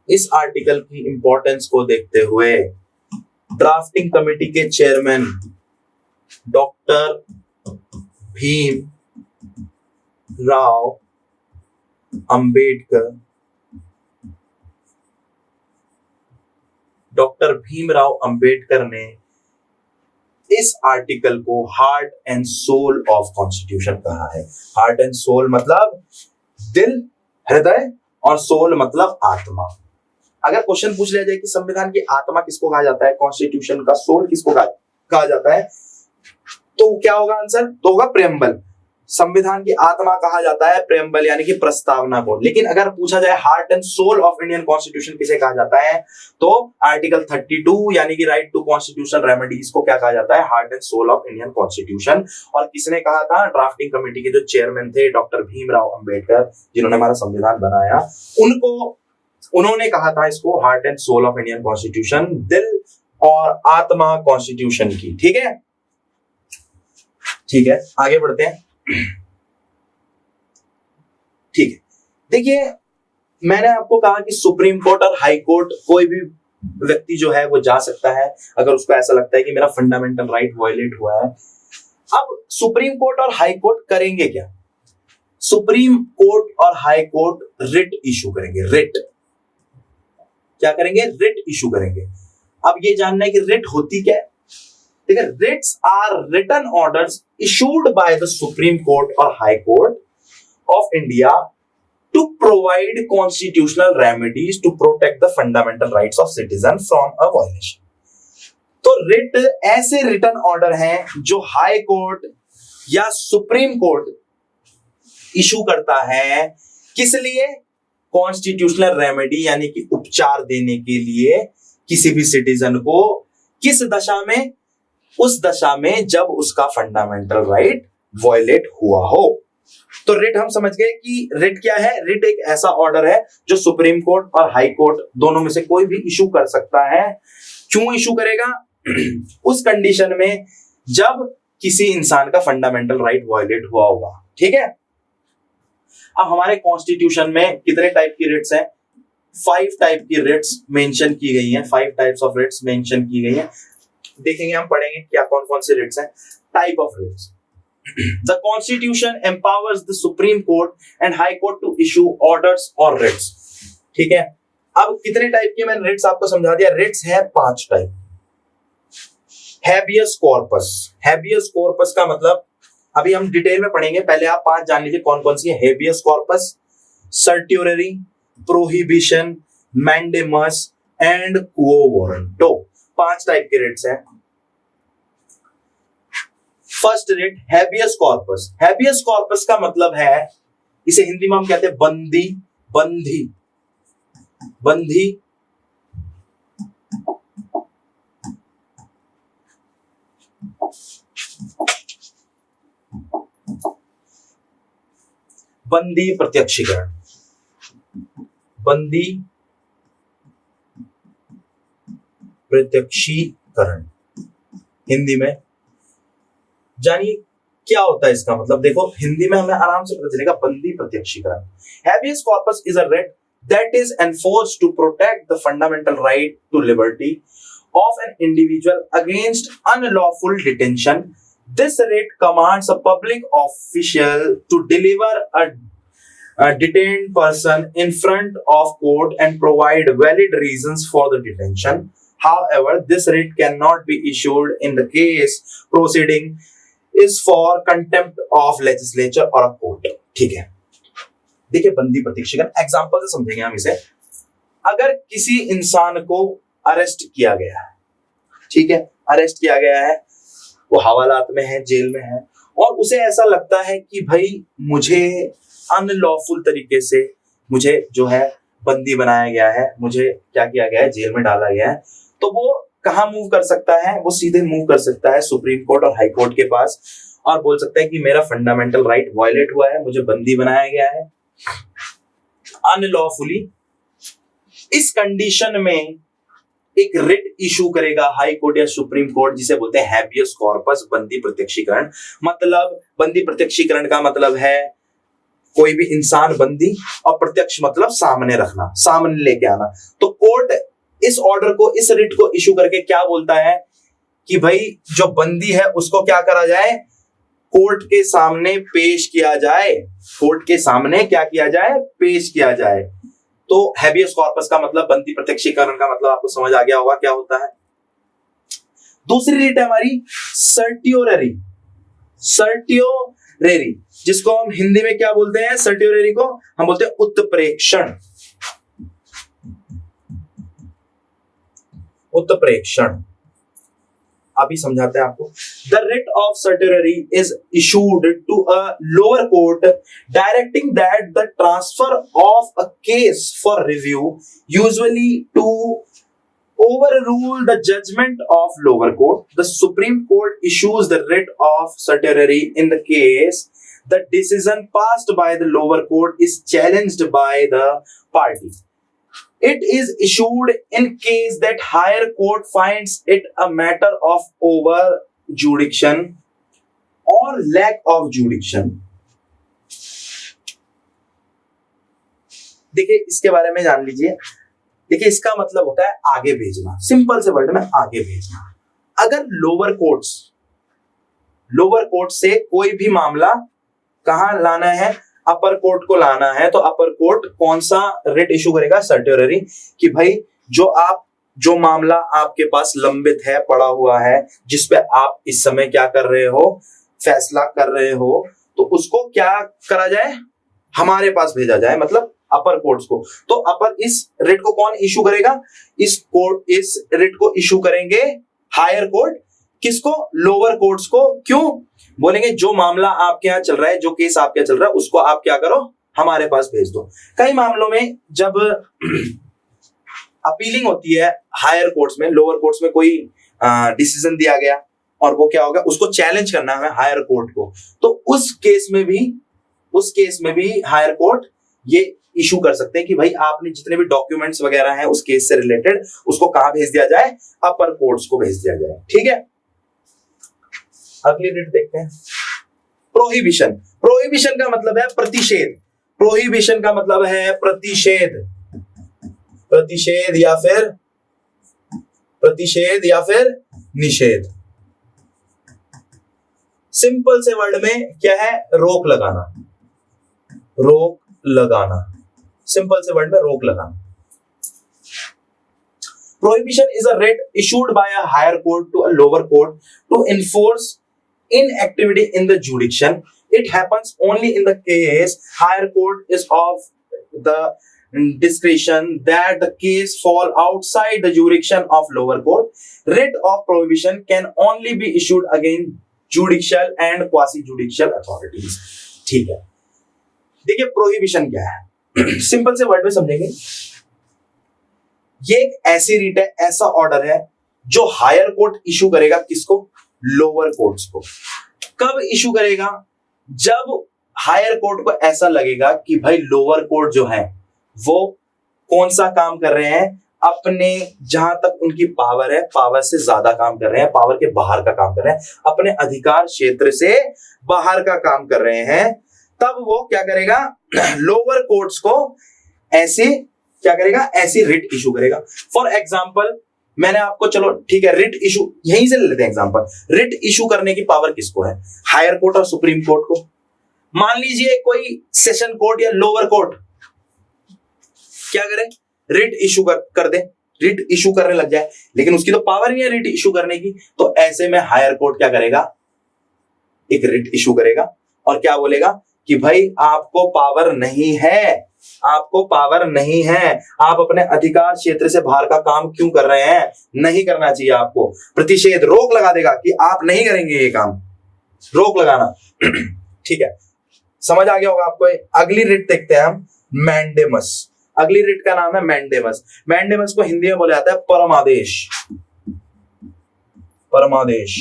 इस आर्टिकल की इंपॉर्टेंस को देखते हुए ड्राफ्टिंग कमेटी के chairman doctor Bhim Rao Ambedkar, doctor Bhimrao Ambedkar ने इस आर्टिकल को heart and soul of constitution कहा है। हार्ट एंड सोल मतलब दिल, हृदय, और सोल मतलब आत्मा। अगर क्वेश्चन पूछ लिया जाए कि संविधान की आत्मा किसको कहा जाता है, कॉन्स्टिट्यूशन का सोल किसको कहा जाता है, तो क्या होगा आंसर, तो होगा प्रेम्बल। संविधान की आत्मा कहा जाता है प्रेम्बल यानी कि प्रस्तावना को। लेकिन अगर पूछा जाए heart and soul of Indian constitution किसे कहा जाता है, तो आर्टिकल 32 यानी कि राइट टू कॉन्स्टिट्यूशनल रेमेडीज को क्या कहा जाता है, heart and soul of Indian constitution. और किसने कहा था, ड्राफ्टिंग कमेटी के जो चेयरमैन थे डॉक्टर भीमराव अंबेडकर, जिन्होंने हमारा संविधान बनाया, उन्होंने कहा था इसको heart and soul of Indian constitution, दिल और आत्मा कॉन्स्टिट्यूशन की। ठीक है, ठीक है, आगे बढ़ते हैं। ठीक है, देखिए मैंने आपको कहा कि सुप्रीम कोर्ट और हाई कोर्ट कोई भी व्यक्ति जो है वो जा सकता है अगर उसको ऐसा लगता है कि मेरा फंडामेंटल राइट वायलेट हुआ है। अब सुप्रीम कोर्ट और हाई कोर्ट करेंगे क्या, सुप्रीम कोर्ट और हाई कोर्ट रिट इशू करेंगे। रिट क्या करेंगे, रिट इशू करेंगे। अब ये जानना है कि रिट होती क्या है। ठीक है, writs are written orders issued by the supreme court और high court of India to provide constitutional remedies to protect the fundamental rights of citizen from a violation. तो रिट ऐसे रिटन ऑर्डर हैं जो हाई कोर्ट या supreme court issue करता है, किस लिए, कॉन्स्टिट्यूशनल रेमेडी यानी कि उपचार देने के लिए किसी भी सिटीजन को, किस दशा में, उस दशा में जब उसका फंडामेंटल राइट वायलेट हुआ हो। तो रिट हम समझ गए कि रिट क्या है, रिट एक ऐसा ऑर्डर है जो सुप्रीम कोर्ट और हाई कोर्ट दोनों में से कोई भी इशू कर सकता है। क्यों इशू करेगा, उस कंडीशन में जब किसी इंसान का फंडामेंटल राइट वायलेट हुआ होगा। ठीक है, अब हमारे कॉन्स्टिट्यूशन में कितने टाइप की रिट्स हैं, 5 टाइप की रिट्स मेंशन की गई हैं, 5 टाइप्स ऑफ रिट्स मेंशन की गई हैं। देखेंगे, हम पढ़ेंगे क्या कौन कौन से रिट्स हैं। Type of writs, the constitution empowers the supreme court and high court to issue orders और रिट्स। ठीक है, अब कितने टाइप की मैंने रिट्स आपको समझा दिया। रिट्स है 5 type. Habeas corpus, habeas corpus का मतलब अभी हम डिटेल में पढ़ेंगे, पहले आप 5 जान लीजिए कौन कौन सी है। Habeas corpus, certiorari, prohibition, mandamus and quo warranto. 5 type के रिट्स हैं। First writ habeas corpus. Habeas corpus का मतलब है, इसे हिंदी में हम कहते हैं बंदी, बंधी, बंधी, बंदी प्रत्यक्षीकरण, बंदी प्रत्यक्षीकरण हिंदी में जानिए क्या होता है इसका मतलब। देखो हिंदी में हमें आराम से पता चलेगा, बंदी प्रत्यक्षीकरण। Habeas corpus is a writ that is enforced to protect the fundamental right to liberty of an individual against unlawful detention. This writ commands a public official to deliver a detained person in front of court and provide valid reasons for the detention. However, this writ cannot be issued in the case proceeding is for contempt of legislature or a court. ठीक है, देखिए बंदी प्रत्यक्षीकरण example से समझेंगे हम इसे। अगर किसी इंसान को अरेस्ट किया गया है, ठीक है, अरेस्ट किया गया है, वो हवालात में है, जेल में है, और उसे ऐसा लगता है कि भाई मुझे अनलॉफुल तरीके से मुझे जो है बंदी बनाया गया है, मुझे क्या किया गया है, जेल में डाला गया है, तो वो कहाँ मूव कर सकता है, वो सीधे मूव कर सकता है सुप्रीम कोर्ट और हाई कोर्ट के पास और बोल सकता है कि मेरा फंडामेंटल राइट वायलेट हुआ है, मुझे बंदी बनाया गया है अनलॉफुली। इस कंडीशन में एक रिट इशू करेगा हाई कोर्ट या सुप्रीम कोर्ट, जिसे बोलते हैं हैबियस कॉर्पस, बंदी प्रत्यक्षीकरण। मतलब बंदी प्रत्यक्षीकरण का मतलब है कोई भी इंसान बंदी, और प्रत्यक्ष मतलब सामने रखना, सामने लेके आना। तो कोर्ट इस ऑर्डर को, इस रिट को इशू करके क्या बोलता है कि भाई जो बंदी है उसको क्या करा जाए, कोर्ट के सामने पेश किया जाए, कोर्ट के सामने क्या किया जाए, पेश किया जाए। तो हैबियस कॉर्पस का मतलब, बंदी प्रत्यक्षीकरण का मतलब आपको समझ आ गया होगा क्या होता है। दूसरी रिट है हमारी सर्टियोररी। सर्टियोरेरी, जिसको हम हिंदी में क्या बोलते हैं, सर्टियोरेरी को हम बोलते हैं उत्प्रेक्षण। उत्प्रेक्षण अभी समझाते हैं आपको। The writ of certiorari is issued to a lower court directing that the transfer of a case for review, usually to overrule the judgment of lower court. The Supreme Court issues the writ of certiorari in the case the decision passed by the lower court is challenged by the party. It is issued in case that higher court finds it a matter of over jurisdiction or lack of jurisdiction. देखिए इसके बारे में जान लीजिए। देखिए इसका मतलब होता है आगे भेजना, सिंपल से वर्ड में आगे भेजना। अगर लोअर कोर्ट से कोई भी मामला कहां लाना है, अपर कोर्ट को लाना है, तो अपर कोर्ट कौन सा रिट इशू करेगा, सर्टियोररी, कि भाई जो मामला आपके पास लंबित है, पड़ा हुआ है, जिसपे आप इस समय क्या कर रहे हो, फैसला कर रहे हो, तो उसको क्या करा जाए, हमारे पास भेजा जाए, मतलब अपर कोर्ट्स को। तो अपर इस रिट को कौन इशू करेगा, इस रिट को इशू करेंगे हायर कोर्ट। किसको, लोअर कोर्ट्स को। क्यों बोलेंगे, जो मामला आपके यहाँ चल रहा है, जो केस आपके यहाँ चल रहा है, उसको आप क्या करो, हमारे पास भेज दो। कई मामलों में जब अपीलिंग होती है हायर कोर्ट्स में, लोअर कोर्ट्स में कोई डिसीजन दिया गया और वो क्या होगा, उसको चैलेंज करना है हायर कोर्ट को, तो उस केस में भी हायर कोर्ट ये इशू कर सकते हैं कि भाई आपने जितने भी डॉक्यूमेंट्स वगैरह हैं उस केस से रिलेटेड, उसको कहां भेज दिया जाए, अपर कोर्ट्स को भेज दिया जाए। ठीक है, अगली रिट देखते हैं। प्रोहिबिशन। प्रोहिबिशन का मतलब है प्रतिषेध। प्रोहिबिशन का मतलब है प्रतिषेध, प्रतिषेध या फिर निषेध। सिंपल से वर्ड में क्या है, रोक लगाना, रोक लगाना, सिंपल से वर्ड में रोक लगाना। Prohibition is a writ issued by a higher court to a lower court to enforce inactivity in the jurisdiction. It happens only in the case higher court is of the discretion that the case fall outside the jurisdiction of lower court. Writ of prohibition can only be issued against judicial and quasi judicial authorities. ठीक है, देखिए prohibition क्या है, simple से word में समझेंगे। ये एक ऐसी रीट है, ऐसा ऑर्डर है जो हायर कोर्ट इशू करेगा, किसको, लोअर कोर्ट्स को। कब इशू करेगा, जब हायर कोर्ट को ऐसा लगेगा कि भाई लोअर कोर्ट जो है वो कौन सा काम कर रहे हैं, अपने जहां तक उनकी पावर है, पावर से ज्यादा काम कर रहे हैं, पावर के बाहर का काम कर रहे हैं, अपने अधिकार क्षेत्र से बाहर का काम कर रहे हैं, तब वो क्या करेगा, लोअर कोर्ट्स को ऐसे क्या करेगा, ऐसी रिट इशू करेगा। फॉर एग्जाम्पल मैंने आपको, चलो ठीक है, रिट इशू यहीं से ले लेते हैं एग्जाम्पल। रिट इशू करने की पावर किसको है, हायर कोर्ट और सुप्रीम कोर्ट को। मान लीजिए कोई सेशन कोर्ट या लोअर कोर्ट क्या करे, रिट इशू कर दे, रिट इशू करने लग जाए, लेकिन उसकी तो पावर नहीं है रिट इशू करने की। तो ऐसे में हायर कोर्ट क्या करेगा, एक रिट इशू करेगा और क्या बोलेगा कि भाई आपको पावर नहीं है, आपको पावर नहीं है, आप अपने अधिकार क्षेत्र से बाहर का काम क्यों कर रहे हैं, नहीं करना चाहिए आपको। प्रतिषेध, रोक लगा देगा कि आप नहीं करेंगे ये काम। रोक लगाना। ठीक है, समझ आ गया होगा आपको। अगली रिट देखते हैं हम, मैंडेमस। अगली रिट का नाम है मैंडेमस। मैंडेमस को हिंदी में बोला जाता है परमादेश। परमादेश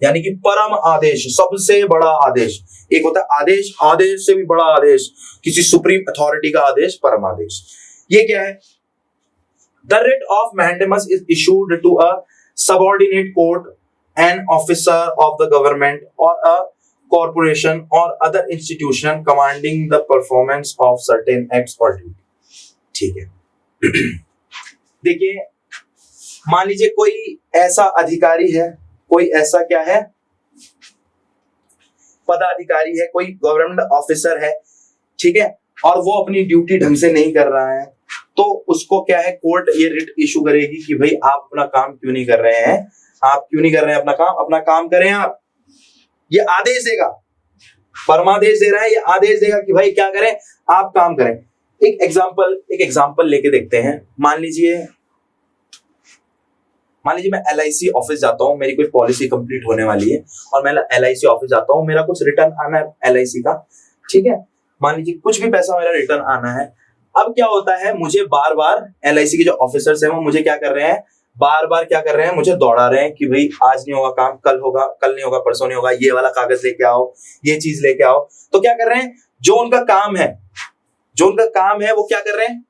यानी कि परम आदेश, सबसे बड़ा आदेश। एक होता है आदेश, आदेश से भी बड़ा आदेश, किसी सुप्रीम अथॉरिटी का आदेश, परम आदेश। ये क्या है? The writ of mandamus is issued to a subordinate court, an officer of the government और a corporation or other institution commanding the performance of certain acts or duty। ठीक है। देखिए, मान लीजिए कोई ऐसा अधिकारी है, कोई ऐसा क्या है, पदाधिकारी है, कोई गवर्नमेंट ऑफिसर है, ठीक है, और वो अपनी ड्यूटी ढंग से नहीं कर रहा है, तो उसको क्या है, कोर्ट ये रिट इशू करेगी कि भाई आप अपना काम क्यों नहीं कर रहे हैं, आप क्यों नहीं कर रहे हैं अपना काम करें आप। ये आदेश देगा, परमादेश दे रहा है, ये आदेश देगा कि भाई क्या करें, आप काम करें। एक एग्जांपल लेके देखते हैं। मान लीजिए मैं LIC ऑफिस जाता हूं, मेरी कोई पॉलिसी कंप्लीट होने वाली है और मैं LIC ऑफिस जाता हूं, मेरा कुछ रिटर्न आना है LIC का, ठीक है, मान लीजिए कुछ भी पैसा मेरा रिटर्न आना है। अब क्या होता है, मुझे बार बार LIC के जो ऑफिसर्स हैं वो मुझे क्या कर रहे हैं, बार बार क्या कर रहे हैं, मुझे दौड़ा रहे हैं कि भाई आज नहीं होगा काम, कल होगा, कल नहीं होगा, परसों नहीं होगा, ये वाला कागज लेके आओ, ये चीज लेके आओ। तो क्या कर रहे हैं, जो उनका काम है वो क्या कर रहे हैं,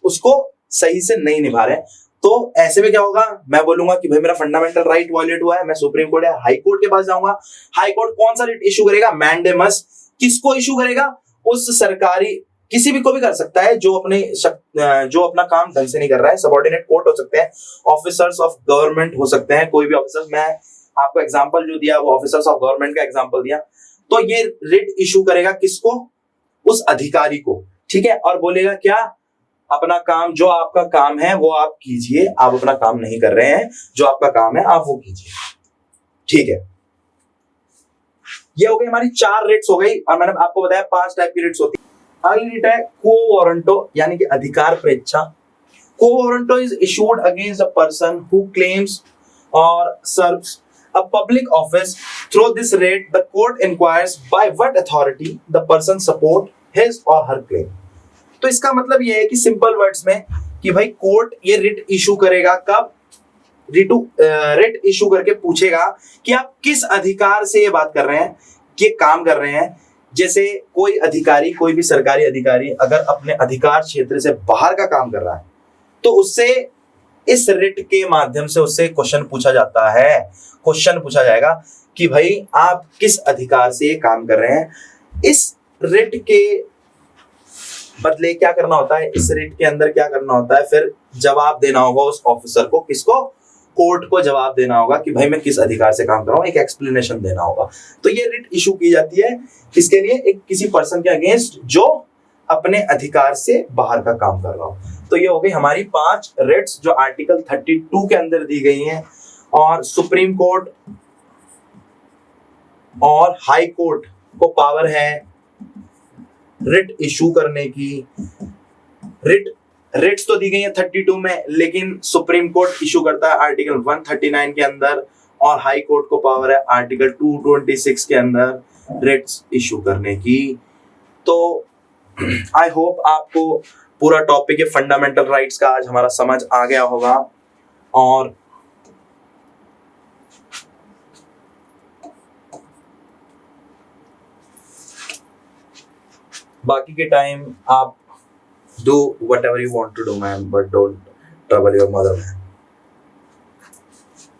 उसको सही से नहीं निभा रहे हैं। तो ऐसे में क्या होगा, मैं बोलूंगा कि भाई मेरा फंडामेंटल राइट वायलेट हुआ है, मैं सुप्रीम कोर्ट या हाई कोर्ट के पास जाऊंगा। हाई कोर्ट कौन सा रिट इशू करेगा, मैंडेमस। किसको इशू करेगा, उस सरकारी, किसी भी को भी कर सकता है जो अपना काम ढंग से नहीं कर रहा है। सबऑर्डिनेट कोर्ट हो सकते हैं, ऑफिसर्स ऑफ गवर्नमेंट हो सकते हैं, कोई भी ऑफिसर। मैं आपको एग्जांपल जो दिया वो ऑफिसर्स ऑफ गवर्नमेंट का एग्जांपल दिया। तो ये रिट इशू करेगा किसको, उस अधिकारी को, ठीक है, और बोलेगा क्या, अपना काम, जो आपका काम है वो आप कीजिए, आप अपना काम नहीं कर रहे हैं, जो आपका काम है आप वो कीजिए, ठीक है। ये हो गई हमारी 4 रिट्स हो गई, और मैंने आपको बताया 5 टाइप की रिट्स होती है। अगली रिट है क्वो वारंटो, यानी कि अधिकार परीक्षा। Quo warranto is issued against a person who claims और serves a public office. Through this writ, the court inquires by what authority the person support his or her claim. तो इसका मतलब ये है कि सिंपल वर्ड्स में कि भाई कोर्ट ये रिट इशू करेगा कब, रिट इशू करके पूछेगा कि आप किस अधिकार से ये बात कर रहे हैं, ये काम कर रहे हैं। जैसे कोई अधिकारी, कोई भी सरकारी अधिकारी अगर अपने अधिकार क्षेत्र से बाहर का काम कर रहा है तो उससे इस रिट के माध्यम से उससे क्वेश्चन पूछा जाता है, क्वेश्चन पूछा जाएगा कि भाई आप किस अधिकार से ये काम कर रहे हैं। इस रिट के बदले क्या करना होता है, इस रिट के अंदर क्या करना होता है, फिर जवाब देना होगा उस ऑफिसर को, किसको, कोर्ट को जवाब देना होगा कि भाई मैं किस अधिकार से काम कर रहा हूं, एक एक्सप्लेनेशन देना होगा। तो ये रिट इशू की जाती है किसके लिए, एक किसी पर्सन के अगेंस्ट जो अपने अधिकार से बाहर का काम कर रहा हो। तो ये हो गई हमारी 5 रिट्स जो आर्टिकल 32 के अंदर दी गई हैं। और सुप्रीम कोर्ट और हाई कोर्ट को पावर है रिट इशू करने की। रिट्स तो दी गई है 32 में, लेकिन सुप्रीम कोर्ट इशू करता है आर्टिकल 139 के अंदर, और हाई कोर्ट को पावर है आर्टिकल 226 के अंदर रिट्स इशू करने की। तो आई होप आपको पूरा टॉपिक है फंडामेंटल राइट्स का आज हमारा समझ आ गया होगा, और बाकी के टाइम आप do whatever you want to do, man, but don't trouble your mother, man.